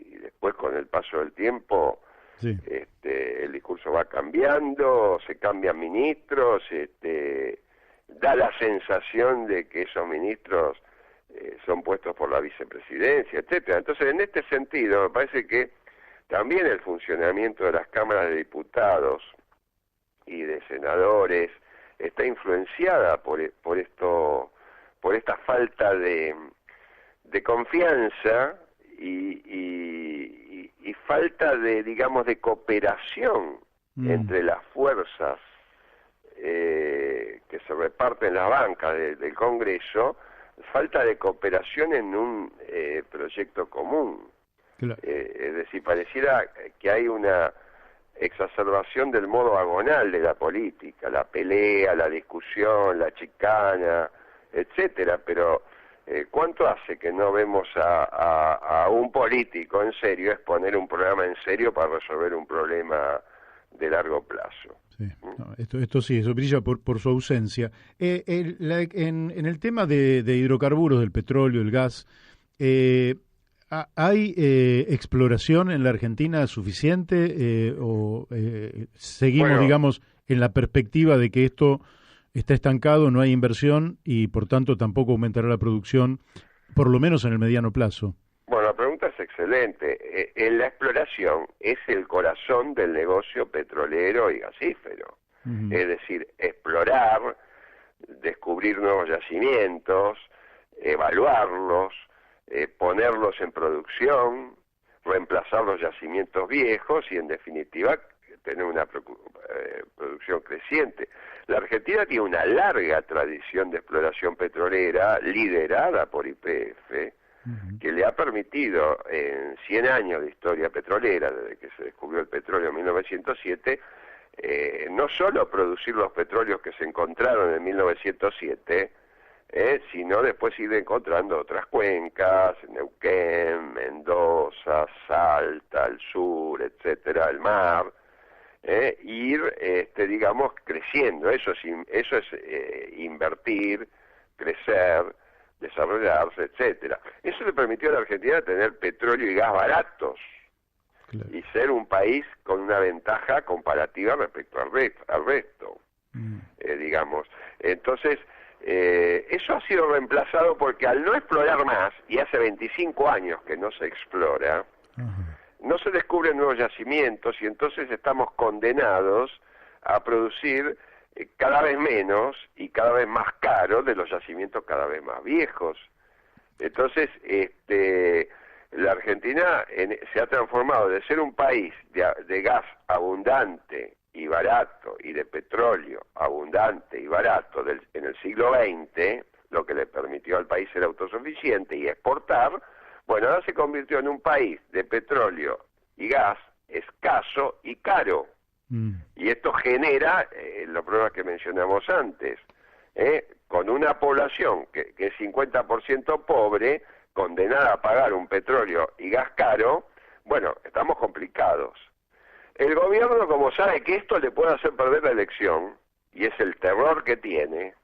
y después con el paso del tiempo el discurso va cambiando, se cambian ministros, da la sensación de que esos ministros son puestos por la vicepresidencia, etcétera. Entonces, en este sentido, me parece que también el funcionamiento de las cámaras de diputados y de senadores está influenciada por esta falta de confianza y falta de, digamos, de cooperación entre las fuerzas que se reparten las bancas del Congreso, falta de cooperación en un proyecto común. Claro. Es decir, pareciera que hay una exacerbación del modo agonal de la política, la pelea, la discusión, la chicana, etcétera, pero ¿cuánto hace que no vemos a un político en serio exponer un programa en serio para resolver un problema de largo plazo? Sí. No, esto sí, eso brilla por su ausencia. En el tema de hidrocarburos, del petróleo, el gas, ¿hay exploración en la Argentina suficiente o seguimos, digamos, en la perspectiva de que esto está estancado, no hay inversión y por tanto tampoco aumentará la producción, por lo menos en el mediano plazo? Bueno, la pregunta es excelente. La exploración es el corazón del negocio petrolero y gasífero. Es decir, explorar, descubrir nuevos yacimientos, evaluarlos, ponerlos en producción, reemplazar los yacimientos viejos y, en definitiva, tener una producción creciente. La Argentina tiene una larga tradición de exploración petrolera liderada por YPF, que le ha permitido en 100 años de historia petrolera, desde que se descubrió el petróleo en 1907, no solo producir los petróleos que se encontraron en 1907, sino después ir encontrando otras cuencas, Neuquén, Mendoza, Salta, el sur, etcétera, el mar, ir, digamos, creciendo. Eso es invertir, crecer, desarrollarse, etcétera. Eso le permitió a la Argentina tener petróleo y gas baratos, claro, y ser un país con una ventaja comparativa respecto al resto, digamos. Entonces, Eso ha sido reemplazado porque al no explorar más, y hace 25 años que no se explora, no se descubren nuevos yacimientos y entonces estamos condenados a producir cada vez menos y cada vez más caro de los yacimientos cada vez más viejos. Entonces, la Argentina se ha transformado de ser un país de gas abundante y barato y de petróleo abundante y barato en el siglo XX, lo que le permitió al país ser autosuficiente y exportar. Bueno, ahora se convirtió en un país de petróleo y gas escaso y caro. Y esto genera los problemas que mencionamos antes, con una población que es 50% pobre, condenada a pagar un petróleo y gas caro. Bueno, estamos complicados. El gobierno, como sabe que esto le puede hacer perder la elección, y es el terror que tiene,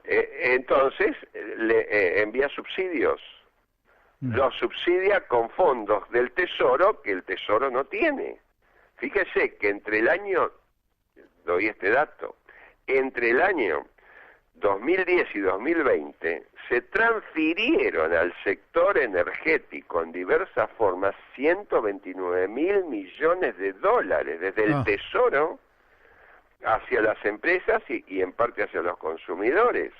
entonces le envía subsidios. Los subsidia con fondos del Tesoro que el Tesoro no tiene. Fíjese que entre el año, doy este dato, entre el año 2010 y 2020 se transfirieron al sector energético en diversas formas 129.000 millones de dólares desde el Tesoro hacia las empresas y en parte hacia los consumidores,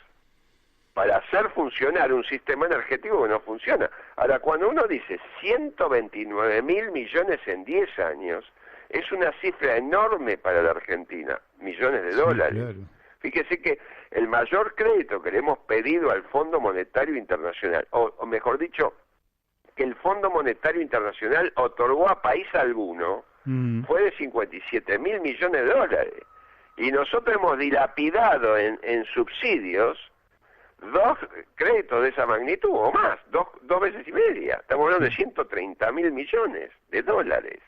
para hacer funcionar un sistema energético que no funciona. Ahora, cuando uno dice 129.000 millones en 10 años, es una cifra enorme para la Argentina, millones de dólares. Claro. Fíjese que el mayor crédito que le hemos pedido al Fondo Monetario Internacional, o mejor dicho, que el Fondo Monetario Internacional otorgó a país alguno, fue de 57.000 millones de dólares. Y nosotros hemos dilapidado en subsidios 2 créditos de esa magnitud o más, dos veces y media. Estamos hablando de 130.000 millones de dólares.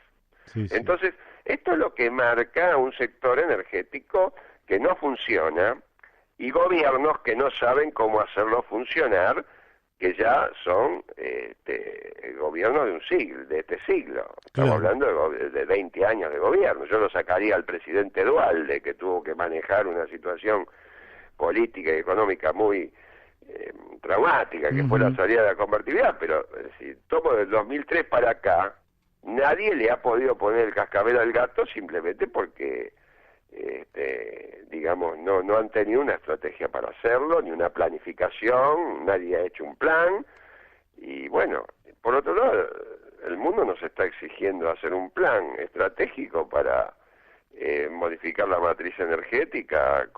Entonces, esto es lo que marca un sector energético que no funciona y gobiernos que no saben cómo hacerlo funcionar, que ya son gobiernos de un siglo, de este siglo. Estamos hablando de 20 años de gobierno. Yo lo sacaría al presidente Duhalde, que tuvo que manejar una situación política y económica muy traumática, que fue la salida de la convertibilidad, pero si tomo del 2003 para acá, nadie le ha podido poner el cascabel al gato simplemente porque digamos, no han tenido una estrategia para hacerlo, ni una planificación, nadie ha hecho un plan, y bueno, por otro lado, el mundo nos está exigiendo hacer un plan estratégico para modificar la matriz energética,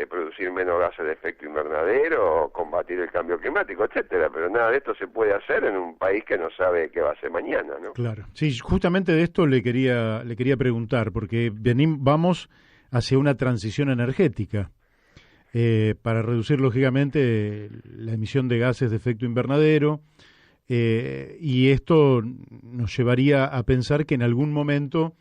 producir menos gases de efecto invernadero, combatir el cambio climático, etcétera, pero nada de esto se puede hacer en un país que no sabe qué va a hacer mañana, ¿no? Claro, sí, justamente de esto le quería preguntar, porque vamos hacia una transición energética para reducir lógicamente la emisión de gases de efecto invernadero, y esto nos llevaría a pensar que en algún momento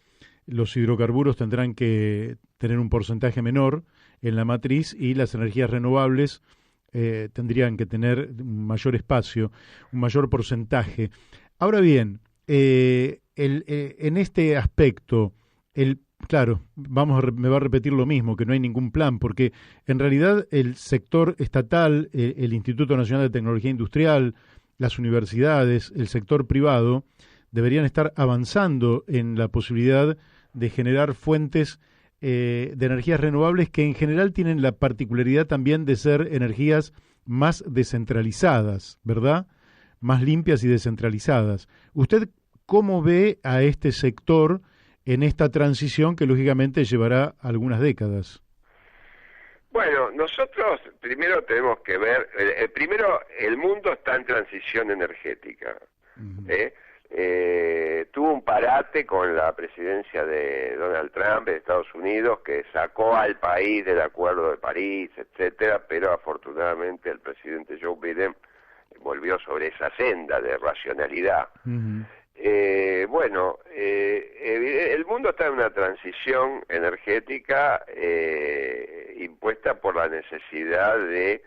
los hidrocarburos tendrán que tener un porcentaje menor en la matriz y las energías renovables tendrían que tener un mayor espacio, un mayor porcentaje. Ahora bien, en este aspecto, claro, me va a repetir lo mismo, que no hay ningún plan, porque en realidad el sector estatal, el Instituto Nacional de Tecnología Industrial, las universidades, el sector privado, deberían estar avanzando en la posibilidad de generar fuentes de energías renovables que en general tienen la particularidad también de ser energías más descentralizadas, ¿verdad? Más limpias y descentralizadas. ¿Usted cómo ve a este sector en esta transición que lógicamente llevará algunas décadas? Bueno, nosotros primero tenemos que ver, primero el mundo está en transición energética, tuvo un parate con la presidencia de Donald Trump de Estados Unidos, que sacó al país del Acuerdo de París, etcétera, pero afortunadamente el presidente Joe Biden volvió sobre esa senda de racionalidad. Bueno, el mundo está en una transición energética impuesta por la necesidad de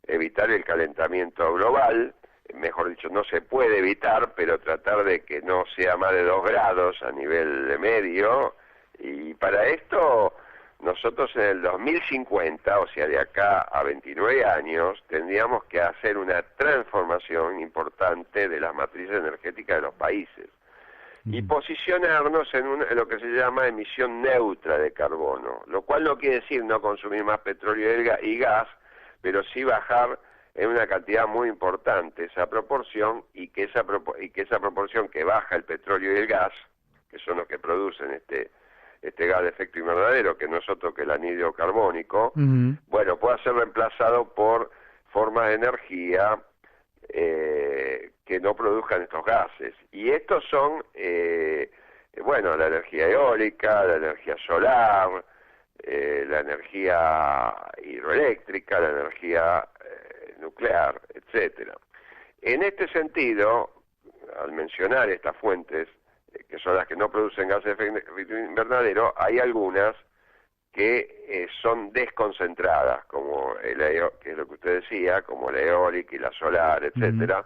evitar el calentamiento global. Mejor dicho, no se puede evitar, pero tratar de que no sea más de 2 grados a nivel de medio, y para esto nosotros en el 2050, o sea, de acá a 29 años, tendríamos que hacer una transformación importante de las matrices energéticas de los países y posicionarnos en lo que se llama emisión neutra de carbono, lo cual no quiere decir no consumir más petróleo y gas, pero sí bajar en una cantidad muy importante esa proporción, y que esa proporción que baja el petróleo y el gas, que son los que producen este gas de efecto invernadero, que no es otro que el anhídrido carbónico, bueno, pueda ser reemplazado por formas de energía que no produzcan estos gases. Y estos son, bueno, la energía eólica, la energía solar, la energía hidroeléctrica, la energía nuclear, etcétera. En este sentido, al mencionar estas fuentes, que son las que no producen gases de efecto invernadero, hay algunas que son desconcentradas, como que es lo que usted decía, como la eólica y la solar, etcétera,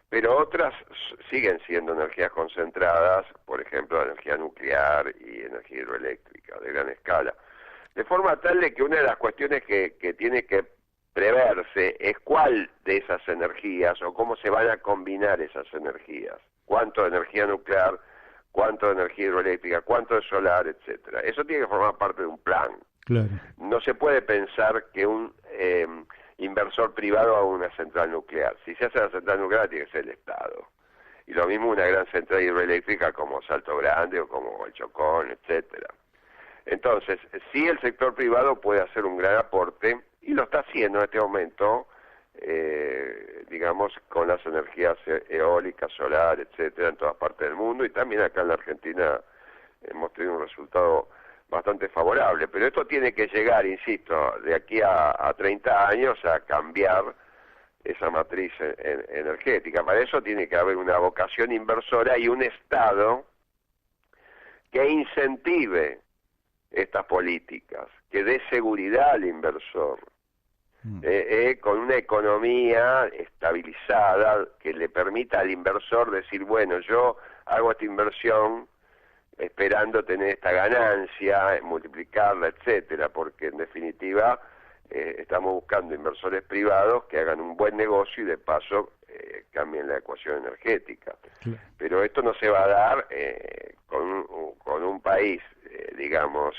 pero otras siguen siendo energías concentradas, por ejemplo, la energía nuclear y energía hidroeléctrica de gran escala. De forma tal de que una de las cuestiones que tiene que preverse es cuál de esas energías o cómo se van a combinar esas energías. Cuánto de energía nuclear, cuánto de energía hidroeléctrica, cuánto de solar, etcétera. Eso tiene que formar parte de un plan. Claro. No se puede pensar que un inversor privado haga una central nuclear. Si se hace la central nuclear, tiene que ser el Estado. Y lo mismo una gran central hidroeléctrica como Salto Grande o como el Chocón, etcétera. Entonces, sí, el sector privado puede hacer un gran aporte, y lo está haciendo en este momento, digamos, con las energías eólicas, solar, etcétera, en todas partes del mundo, y también acá en la Argentina hemos tenido un resultado bastante favorable. Pero esto tiene que llegar, insisto, de aquí a 30 años a cambiar esa matriz energética. Para eso tiene que haber una vocación inversora y un Estado que incentive estas políticas, que dé seguridad al inversor, con una economía estabilizada que le permita al inversor decir, bueno, yo hago esta inversión esperando tener esta ganancia, multiplicarla, etcétera, porque en definitiva estamos buscando inversores privados que hagan un buen negocio y de paso cambien la ecuación energética. Claro. Pero esto no se va a dar con un país, digamos,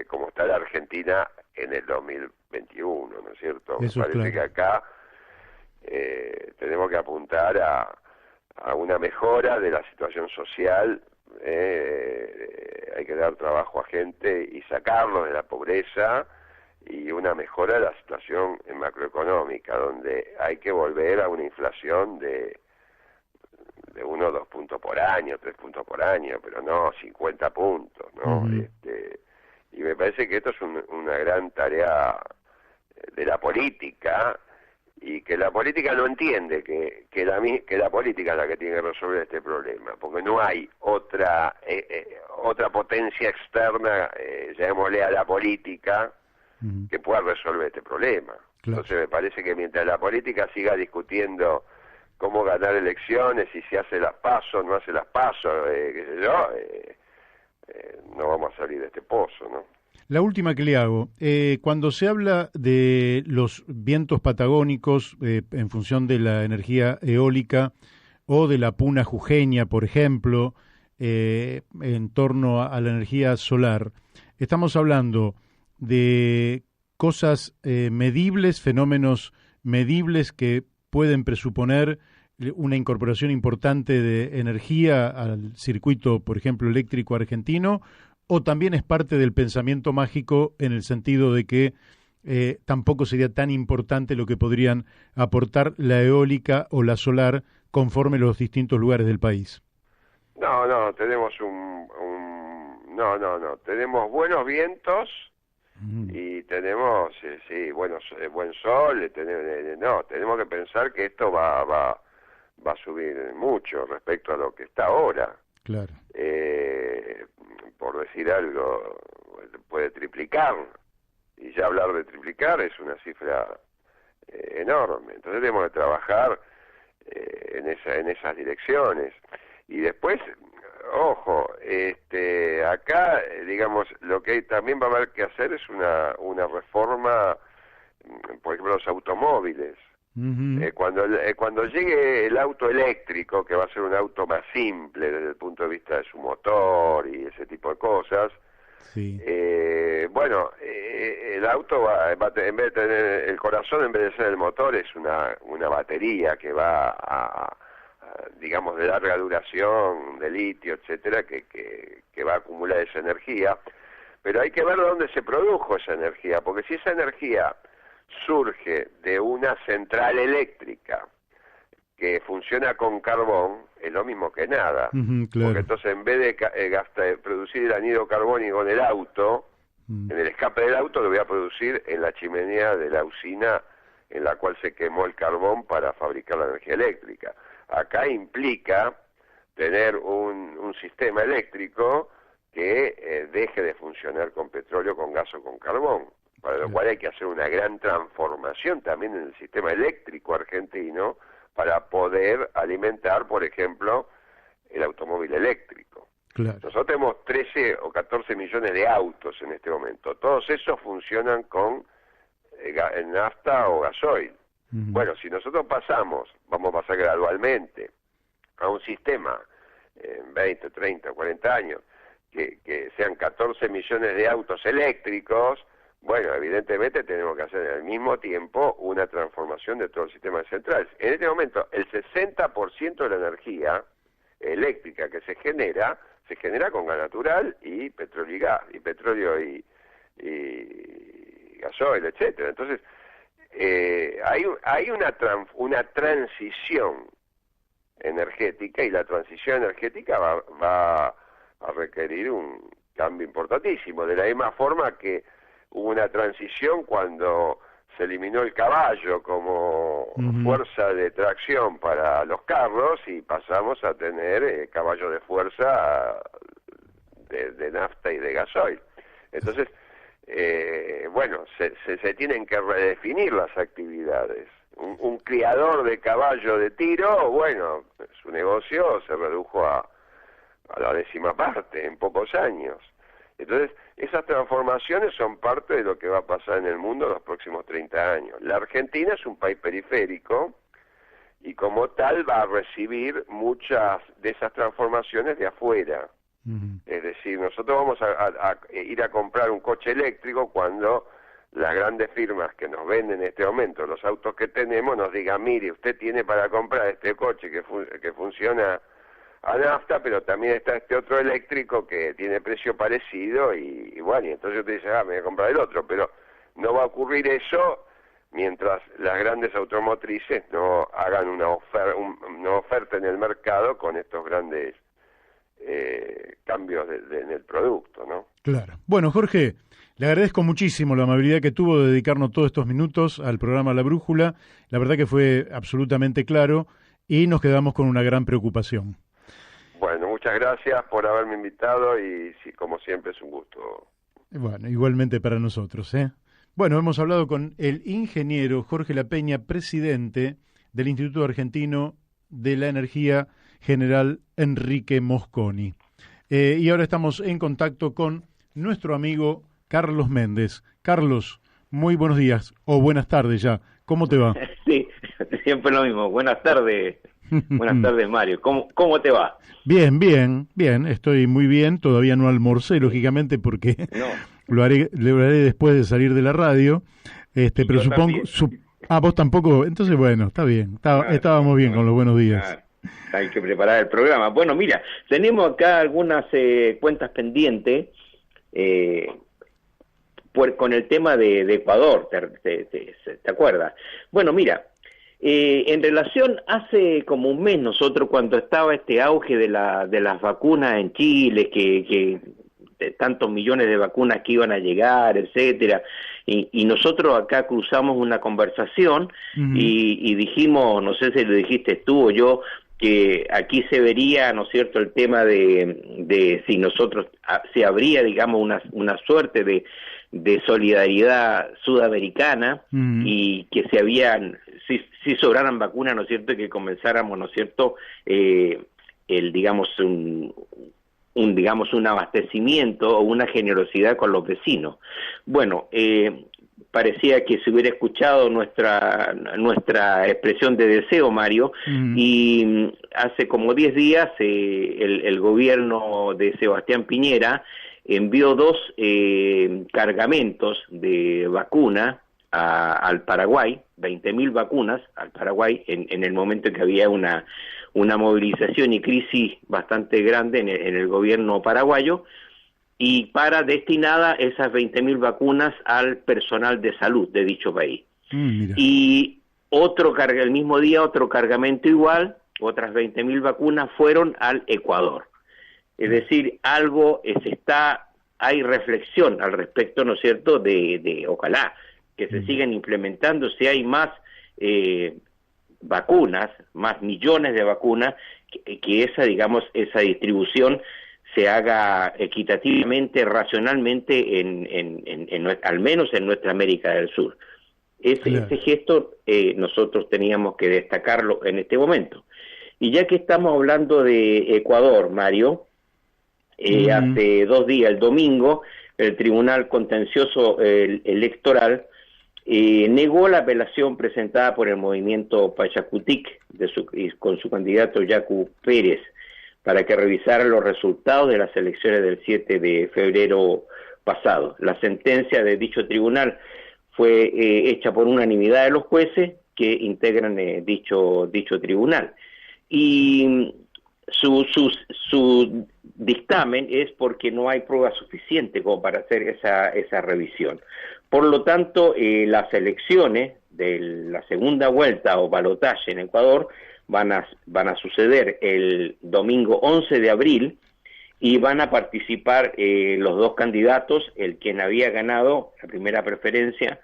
como está la Argentina en el 2021, ¿no es cierto? Eso Me parece es claro. que acá tenemos que apuntar a una mejora de la situación social. Hay que dar trabajo a gente y sacarlos de la pobreza, y una mejora de la situación macroeconómica, donde hay que volver a una inflación de 1 o 2 puntos por año, 3 puntos por año, pero no 50 puntos, ¿no? Y me parece que esto es una gran tarea de la política, y que la política no entiende que la política es la que tiene que resolver este problema, porque no hay otra potencia externa, llamémosle a la política, que pueda resolver este problema. Claro. Entonces me parece que mientras la política siga discutiendo cómo ganar elecciones, y si hace las PASO, no hace las PASO, qué sé yo, no vamos a salir de este pozo, ¿no? La última que le hago, cuando se habla de los vientos patagónicos en función de la energía eólica o de la puna jujeña, por ejemplo, en torno a la energía solar, estamos hablando de cosas medibles, fenómenos medibles que pueden presuponer una incorporación importante de energía al circuito, por ejemplo, eléctrico argentino, o también es parte del pensamiento mágico en el sentido de que tampoco sería tan importante lo que podrían aportar la eólica o la solar conforme los distintos lugares del país. No, tenemos tenemos buenos vientos y tenemos, buen sol, tenemos que pensar que esto va a subir mucho respecto a lo que está ahora. Claro. Por decir algo, puede triplicar, y ya hablar de triplicar es una cifra enorme. Entonces tenemos que trabajar en esas direcciones. Y después, ojo, acá, digamos, lo que también va a haber que hacer es una reforma, por ejemplo, los automóviles. Cuando llegue el auto eléctrico, que va a ser un auto más simple desde el punto de vista de su motor y ese tipo de cosas, sí. El auto en vez de tener el corazón, en vez de ser el motor, es una batería que va a digamos, de larga duración, de litio, etcétera, que va a acumular esa energía. Pero hay que ver dónde se produjo esa energía, porque si esa energía surge de una central eléctrica que funciona con carbón, es lo mismo que nada. Claro. Porque entonces, en vez de producir el anhídrido carbónico en el auto, en el escape del auto, lo voy a producir en la chimenea de la usina en la cual se quemó el carbón para fabricar la energía eléctrica. Acá implica tener un sistema eléctrico que deje de funcionar con petróleo, con gas o con carbón, para lo cual hay que hacer una gran transformación también en el sistema eléctrico argentino para poder alimentar, por ejemplo, el automóvil eléctrico. Claro. Nosotros tenemos 13 o 14 millones de autos en este momento. Todos esos funcionan con nafta o gasoil. Bueno, si nosotros vamos a pasar gradualmente a un sistema en 20, 30, 40 años, que sean 14 millones de autos eléctricos, bueno, evidentemente tenemos que hacer al mismo tiempo una transformación de todo el sistema central. En este momento, el 60% de la energía eléctrica que se genera con gas natural y petróleo y gasoil, etcétera. Entonces, hay una transición energética, y la transición energética va a requerir un cambio importantísimo, de la misma forma que hubo una transición cuando se eliminó el caballo como fuerza de tracción para los carros y pasamos a tener caballo de fuerza de nafta y de gasoil. Entonces, se tienen que redefinir las actividades. Un criador de caballo de tiro, bueno, su negocio se redujo a la 10ª parte en pocos años. Entonces, esas transformaciones son parte de lo que va a pasar en el mundo en los próximos 30 años. La Argentina es un país periférico y como tal va a recibir muchas de esas transformaciones de afuera. Es decir, nosotros vamos a ir a comprar un coche eléctrico cuando las grandes firmas que nos venden en este momento los autos que tenemos nos digan, mire, usted tiene para comprar este coche que funciona a nafta, pero también está este otro eléctrico que tiene precio parecido y entonces usted dice, me voy a comprar el otro, pero no va a ocurrir eso mientras las grandes automotrices no hagan una oferta en el mercado con estos grandes cambios en el producto, ¿no? Claro. Bueno, Jorge, le agradezco muchísimo la amabilidad que tuvo de dedicarnos todos estos minutos al programa La Brújula. La verdad que fue absolutamente claro y nos quedamos con una gran preocupación. Bueno, muchas gracias por haberme invitado y sí, como siempre es un gusto. Bueno, igualmente para nosotros, ¿eh? Bueno, hemos hablado con el ingeniero Jorge La Peña, presidente del Instituto Argentino de la Energía, General Enrique Mosconi. Y ahora estamos en contacto con nuestro amigo Carlos Méndez. Carlos, muy buenos días, o buenas tardes ya. ¿Cómo te va? Sí, siempre lo mismo. Buenas tardes. Buenas tardes, Mario. ¿Cómo te va? Bien. Estoy muy bien. Todavía no almorcé, lógicamente, porque lo haré después de salir de la radio. Pero supongo... vos tampoco. Entonces, bueno, está bien. Estábamos bien con los buenos días. Hay que preparar el programa. Bueno, mira, tenemos acá algunas cuentas pendientes con el tema de Ecuador. ¿Te acuerdas? Bueno, mira, en relación, hace como un mes nosotros, cuando estaba este auge de las vacunas en Chile, que de tantos millones de vacunas que iban a llegar, etcétera, y nosotros acá cruzamos una conversación y dijimos, no sé si lo dijiste tú o yo, que aquí se vería, ¿no es cierto?, el tema de si habría, digamos, una suerte de solidaridad sudamericana y que si sobraran vacunas, ¿no es cierto?, que comenzáramos, ¿no es cierto?, digamos, digamos, un abastecimiento o una generosidad con los vecinos. Bueno, parecía que se hubiera escuchado nuestra expresión de deseo, Mario, y hace como 10 días el gobierno de Sebastián Piñera envió 2 cargamentos de vacuna al Paraguay, 20.000 vacunas al Paraguay, en el momento en que había una movilización y crisis bastante grande en el gobierno paraguayo, y para destinada esas 20.000 vacunas al personal de salud de dicho país. Y el mismo día otro cargamento igual, otras 20.000 vacunas fueron al Ecuador. Es decir, hay reflexión al respecto, ¿no es cierto?, de ojalá que se sigan implementando, si hay más vacunas, más millones de vacunas, que esa distribución se haga equitativamente, racionalmente, al menos en nuestra América del Sur. Ese gesto nosotros teníamos que destacarlo en este momento. Y ya que estamos hablando de Ecuador, Mario, hace 2 días, el domingo, el Tribunal Contencioso Electoral negó la apelación presentada por el movimiento Pachacutic con su candidato Yacu Pérez, para que revisaran los resultados de las elecciones del 7 de febrero pasado. La sentencia de dicho tribunal fue hecha por unanimidad de los jueces que integran dicho tribunal. Y su dictamen es porque no hay prueba suficiente como para hacer esa revisión. Por lo tanto, las elecciones de la segunda vuelta o balotaje en Ecuador van a suceder el domingo 11 de abril y van a participar los 2 candidatos, el quien había ganado la primera preferencia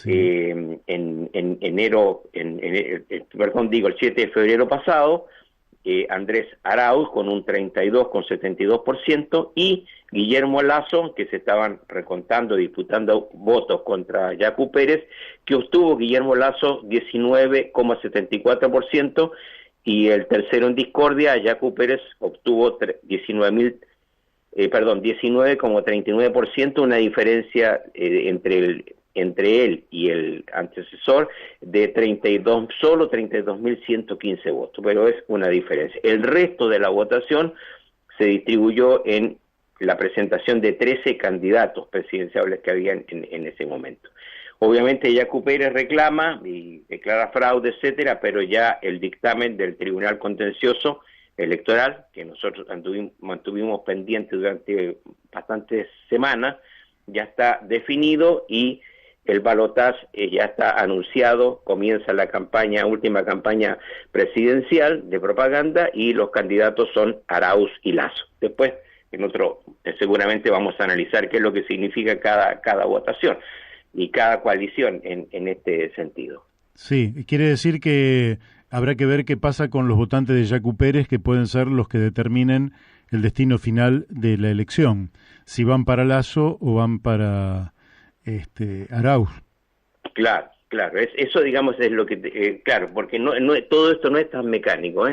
en enero, el 7 de febrero pasado, Andrés Arauz con un 32,72% y Guillermo Lasso, que se estaban recontando, disputando votos contra Yacu Pérez, que obtuvo Guillermo Lasso 19,74%, y el tercero en discordia, Yacu Pérez, obtuvo 19,39%, una diferencia entre él y el antecesor de 32.115 votos, pero es una diferencia. El resto de la votación se distribuyó en la presentación de 13 candidatos presidenciables que había en ese momento. Obviamente Yacu Pérez reclama y declara fraude, etcétera, pero ya el dictamen del Tribunal Contencioso Electoral, que nosotros mantuvimos pendiente durante bastantes semanas, ya está definido y el balotaje ya está anunciado. Comienza la última campaña presidencial de propaganda, y los candidatos son Arauz y Lasso. Después, seguramente vamos a analizar qué es lo que significa cada votación y cada coalición en este sentido. Sí, quiere decir que habrá que ver qué pasa con los votantes de Yacu Pérez, que pueden ser los que determinen el destino final de la elección, si van para Lasso o van para Arauz. Claro, eso digamos es lo que, claro, porque no todo esto no es tan mecánico,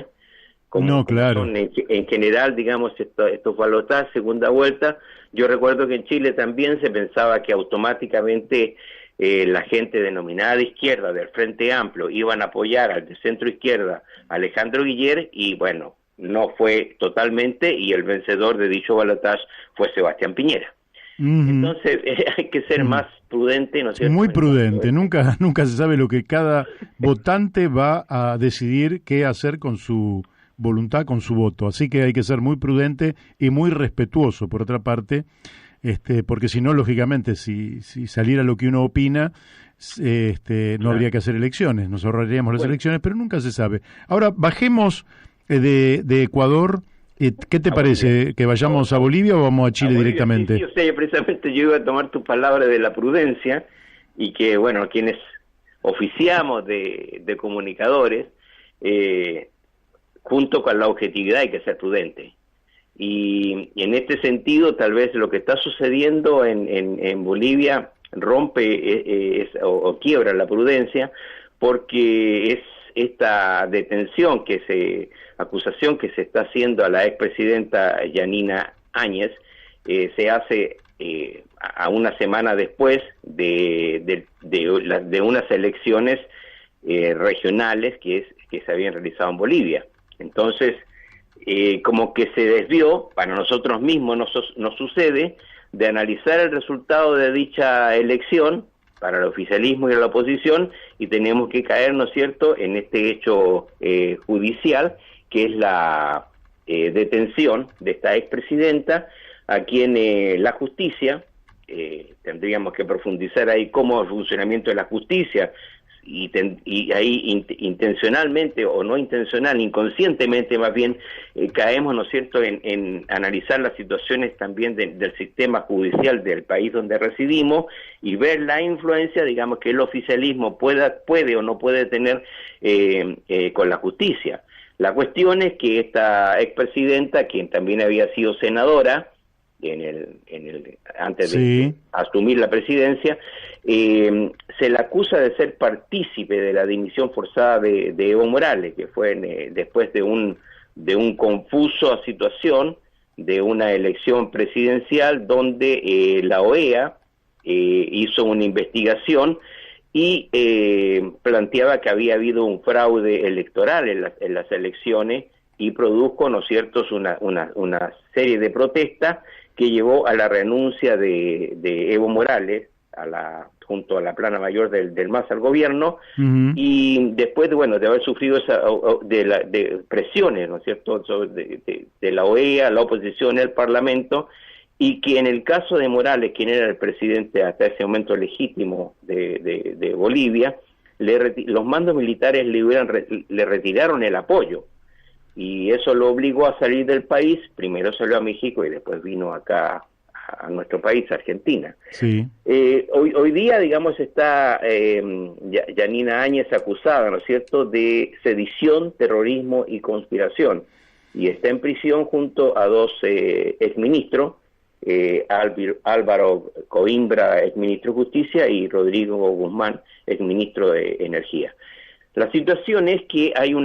como son en general, digamos, estos balotajes, segunda vuelta. Yo recuerdo que en Chile también se pensaba que automáticamente la gente denominada de izquierda del Frente Amplio iban a apoyar al de centro izquierda, Alejandro Guiller, y bueno, no fue totalmente, y el vencedor de dicho balotaje fue Sebastián Piñera. Entonces hay que ser más prudente, ¿no es cierto? Muy prudente, nunca se sabe lo que cada votante va a decidir qué hacer con su voluntad, con su voto, así que hay que ser muy prudente y muy respetuoso, por otra parte, porque si no, lógicamente, si saliera lo que uno opina, no habría que hacer elecciones, nos ahorraríamos las elecciones, pero nunca se sabe. Ahora, bajemos de Ecuador. ¿Qué te parece? ¿Que vayamos a Bolivia o vamos a Chile directamente? Sí, precisamente yo iba a tomar tu palabra de la prudencia, y que, bueno, quienes oficiamos de comunicadores, junto con la objetividad hay que ser prudente. Y en este sentido, tal vez lo que está sucediendo en Bolivia rompe o quiebra la prudencia, porque esta acusación que se está haciendo a la expresidenta Yanina Áñez, se hace a una semana después de unas elecciones regionales que se habían realizado en Bolivia. Entonces, como que se desvió, para nosotros mismos nos sucede, de analizar el resultado de dicha elección para el oficialismo y la oposición, y tenemos que caer, ¿no es cierto?, en este hecho judicial, que es la detención de esta expresidenta, a quien la justicia, tendríamos que profundizar ahí cómo es el funcionamiento de la justicia, y ahí intencionalmente o no intencional, inconscientemente más bien, caemos, ¿no es cierto?, en analizar las situaciones también del sistema judicial del país donde residimos y ver la influencia, digamos, que el oficialismo puede o no puede tener con la justicia. La cuestión es que esta expresidenta, quien también había sido senadora antes de asumir la presidencia, se la acusa de ser partícipe de la dimisión forzada de Evo Morales, que fue después de un confuso situación de una elección presidencial donde la OEA hizo una investigación y planteaba que había habido un fraude electoral en las elecciones y produjo, ¿no es cierto?, una serie de protestas que llevó a la renuncia de Evo Morales junto a la plana mayor del MAS al gobierno, y después de haber sufrido de presiones, ¿no es cierto?, de la OEA, la oposición, el Parlamento, y que en el caso de Morales, quien era el presidente hasta ese momento legítimo de Bolivia, los mandos militares le retiraron el apoyo, y eso lo obligó a salir del país. Primero salió a México y después vino acá a nuestro país, Argentina. Sí. Hoy día, digamos, está Yanina Áñez acusada, ¿no es cierto?, de sedición, terrorismo y conspiración, y está en prisión junto a dos exministros, Álvaro Coimbra, exministro de Justicia, y Rodrigo Guzmán, exministro de Energía. La situación es que hay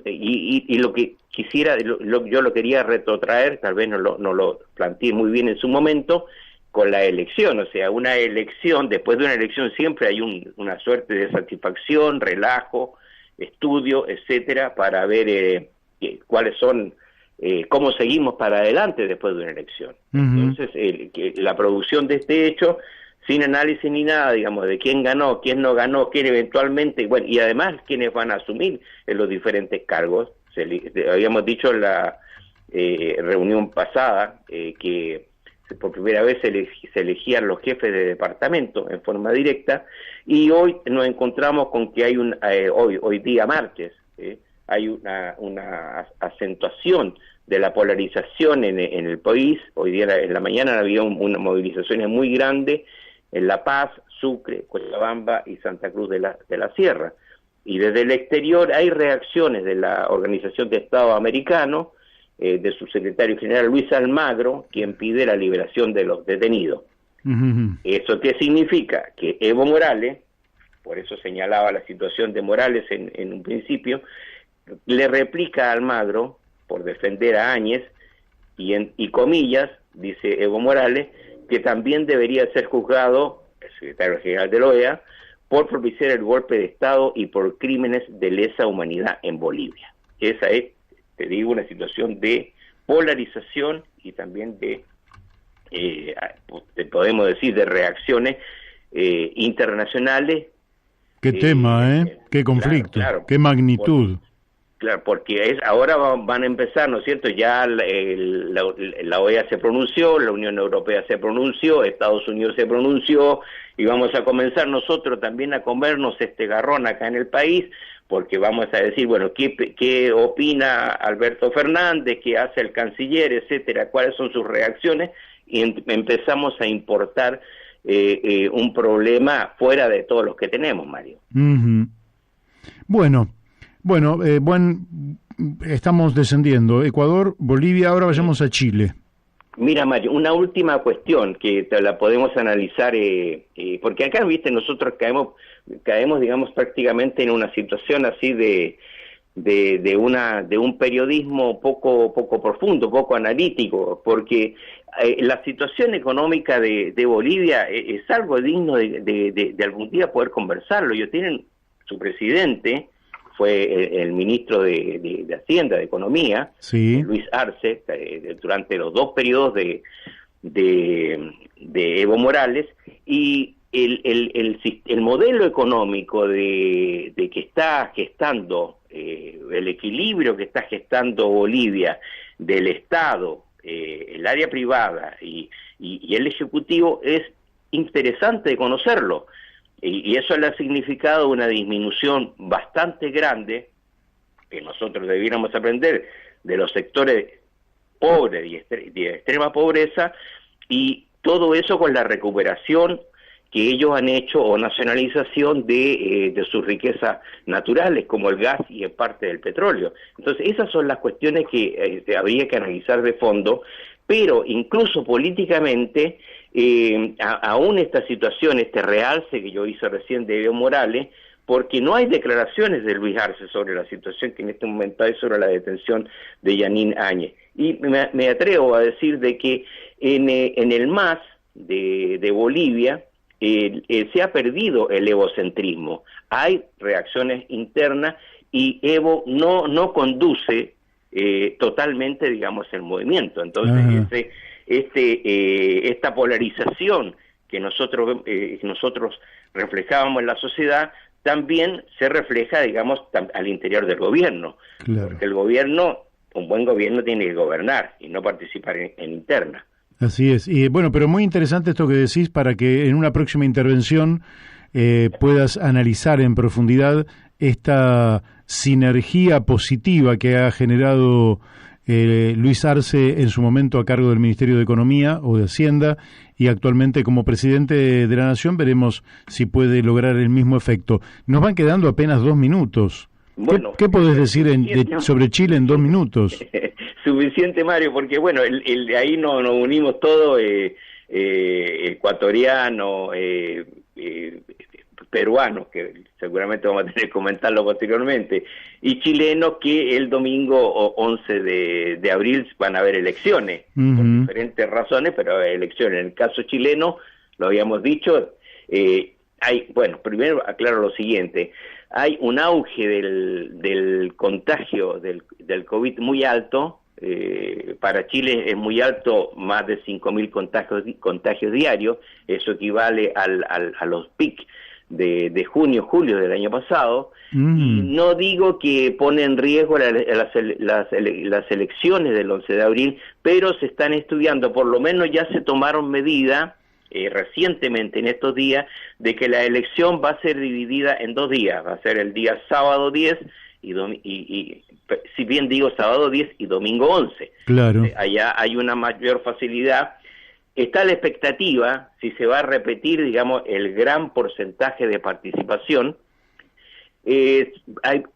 y lo que quisiera, yo lo quería retrotraer, tal vez no lo planteé muy bien en su momento, con la elección. O sea, una elección, después de una elección siempre hay una suerte de satisfacción, relajo, estudio, etcétera, para ver cuáles son, cómo seguimos para adelante después de una elección. Entonces, la producción de este hecho, sin análisis ni nada, digamos, de quién ganó, quién no ganó, quién eventualmente, y además quiénes van a asumir en los diferentes cargos. Habíamos dicho en la reunión pasada que por primera vez se elegían los jefes de departamento en forma directa, y hoy nos encontramos con que hay hoy día martes, hay una acentuación de la polarización en el país. Hoy día en la mañana había una movilización muy grande en La Paz, Sucre, Cochabamba y Santa Cruz de la Sierra. Y desde el exterior hay reacciones de la Organización de Estados Americanos, de su secretario general Luis Almagro, quien pide la liberación de los detenidos. ¿Eso qué significa? Que Evo Morales, por eso señalaba la situación de Morales en un principio, le replica a Almagro por defender a Áñez, y comillas, dice Evo Morales, que también debería ser juzgado, el secretario general de la OEA, por propiciar el golpe de Estado y por crímenes de lesa humanidad en Bolivia. Esa es, te digo, una situación de polarización y también de, podemos decir, de reacciones internacionales. Qué tema, qué conflicto, claro, qué magnitud. Claro, porque ahora van a empezar, ¿no es cierto? Ya la OEA se pronunció, la Unión Europea se pronunció, Estados Unidos se pronunció, y vamos a comenzar nosotros también a comernos este garrón acá en el país, porque vamos a decir, bueno, ¿qué opina Alberto Fernández? ¿Qué hace el canciller? Etcétera. ¿Cuáles son sus reacciones? Y empezamos a importar un problema fuera de todos los que tenemos, Mario. Bueno, estamos descendiendo. Ecuador, Bolivia, ahora vayamos a Chile. Mira, Mario, una última cuestión que la podemos analizar, porque acá, viste, nosotros caemos, digamos, prácticamente en una situación así de un periodismo poco profundo, poco analítico, porque la situación económica de Bolivia es algo digno de algún día poder conversarlo. Ellos tienen su presidente, fue el ministro de Hacienda, de Economía, sí, Luis Arce, durante los 2 periodos de Evo Morales, y el modelo económico de que está gestando, el equilibrio que está gestando Bolivia del Estado, el área privada y el Ejecutivo, es interesante de conocerlo. Y eso le ha significado una disminución bastante grande, que nosotros debiéramos aprender de los sectores pobres y de extrema pobreza, y todo eso con la recuperación que ellos han hecho o nacionalización de sus riquezas naturales, como el gas y en parte del petróleo. Entonces, esas son las cuestiones que habría que analizar de fondo, pero incluso políticamente, aún esta situación, este realce que yo hice recién de Evo Morales, porque no hay declaraciones de Luis Arce sobre la situación que en este momento hay sobre la detención de Yanín Áñez. Y me atrevo a decir de que en el MAS de Bolivia se ha perdido el evocentrismo. Hay reacciones internas y Evo no conduce totalmente, digamos, el movimiento. Entonces, esta polarización que nosotros reflejábamos en la sociedad también se refleja, digamos, al interior del gobierno. Claro. Porque el gobierno, un buen gobierno tiene que gobernar y no participar en interna. Así es. Y bueno, pero muy interesante esto que decís para que en una próxima intervención puedas analizar en profundidad esta sinergia positiva que ha generado Luis Arce en su momento a cargo del Ministerio de Economía o de Hacienda, y actualmente como presidente de la Nación. Veremos si puede lograr el mismo efecto. Nos van quedando apenas 2 minutos. Bueno, ¿Qué podés decir sobre Chile en 2 minutos? Suficiente, Mario, porque bueno, ahí nos unimos todos, ecuatorianos, peruanos, que seguramente vamos a tener que comentarlo posteriormente, y chilenos, que el domingo 11 de abril van a haber elecciones, por diferentes razones, pero elecciones. En el caso chileno, lo habíamos dicho, primero aclaro lo siguiente: hay un auge del contagio del COVID muy alto. Para Chile es muy alto, más de 5.000 contagios diarios. Eso equivale a los pics de junio, julio del año pasado. Y no digo que pone en riesgo las elecciones del 11 de abril, pero se están estudiando, por lo menos ya se tomaron medidas recientemente en estos días, de que la elección va a ser dividida en 2 días. Va a ser el día sábado 10 y si bien digo sábado 10 y domingo 11. Claro. Allá hay una mayor facilidad. Está la expectativa si se va a repetir, digamos, el gran porcentaje de participación.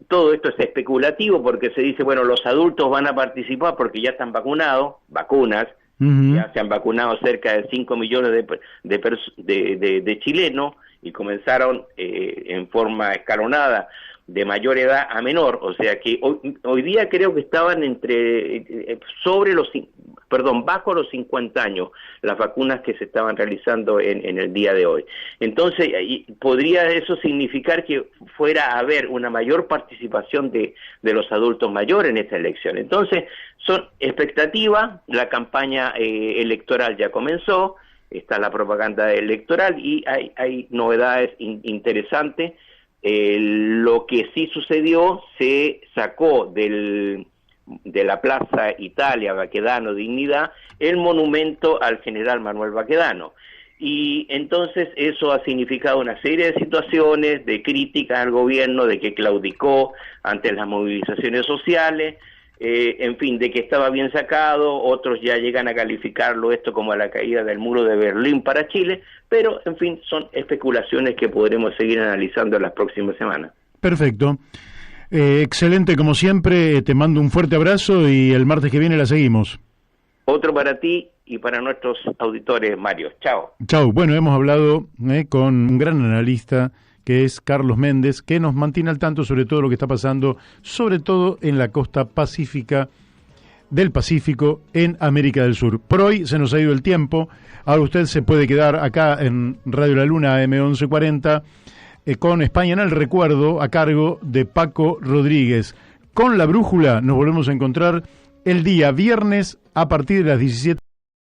Todo esto es especulativo, porque se dice, bueno, los adultos van a participar porque ya están vacunados, ya se han vacunado cerca de 5 millones de chilenos, y comenzaron en forma escalonada de mayor edad a menor, o sea que hoy día creo que estaban bajo los 50 años las vacunas que se estaban realizando en el día de hoy. Entonces, podría eso significar que fuera a haber una mayor participación de los adultos mayores en esta elección. Entonces, son expectativas. La campaña electoral ya comenzó, está la propaganda electoral, y hay novedades interesantes. Lo que sí sucedió, se sacó de la Plaza Italia, Baquedano, Dignidad, el monumento al general Manuel Baquedano. Y entonces eso ha significado una serie de situaciones de crítica al gobierno, de que claudicó ante las movilizaciones sociales, en fin, de que estaba bien sacado. Otros ya llegan a calificarlo esto como la caída del muro de Berlín para Chile, pero en fin, son especulaciones que podremos seguir analizando en las próximas semanas. Perfecto. Excelente como siempre, te mando un fuerte abrazo y el martes que viene la seguimos. Otro para ti y para nuestros auditores, Mario. Chao. Chau. Bueno, hemos hablado con un gran analista que es Carlos Méndez, que nos mantiene al tanto sobre todo lo que está pasando, sobre todo en la costa pacífica del Pacífico en América del Sur. Por hoy se nos ha ido el tiempo. Ahora usted se puede quedar acá en Radio La Luna AM1140 con España en el Recuerdo a cargo de Paco Rodríguez. Con La Brújula nos volvemos a encontrar el día viernes a partir de las 17.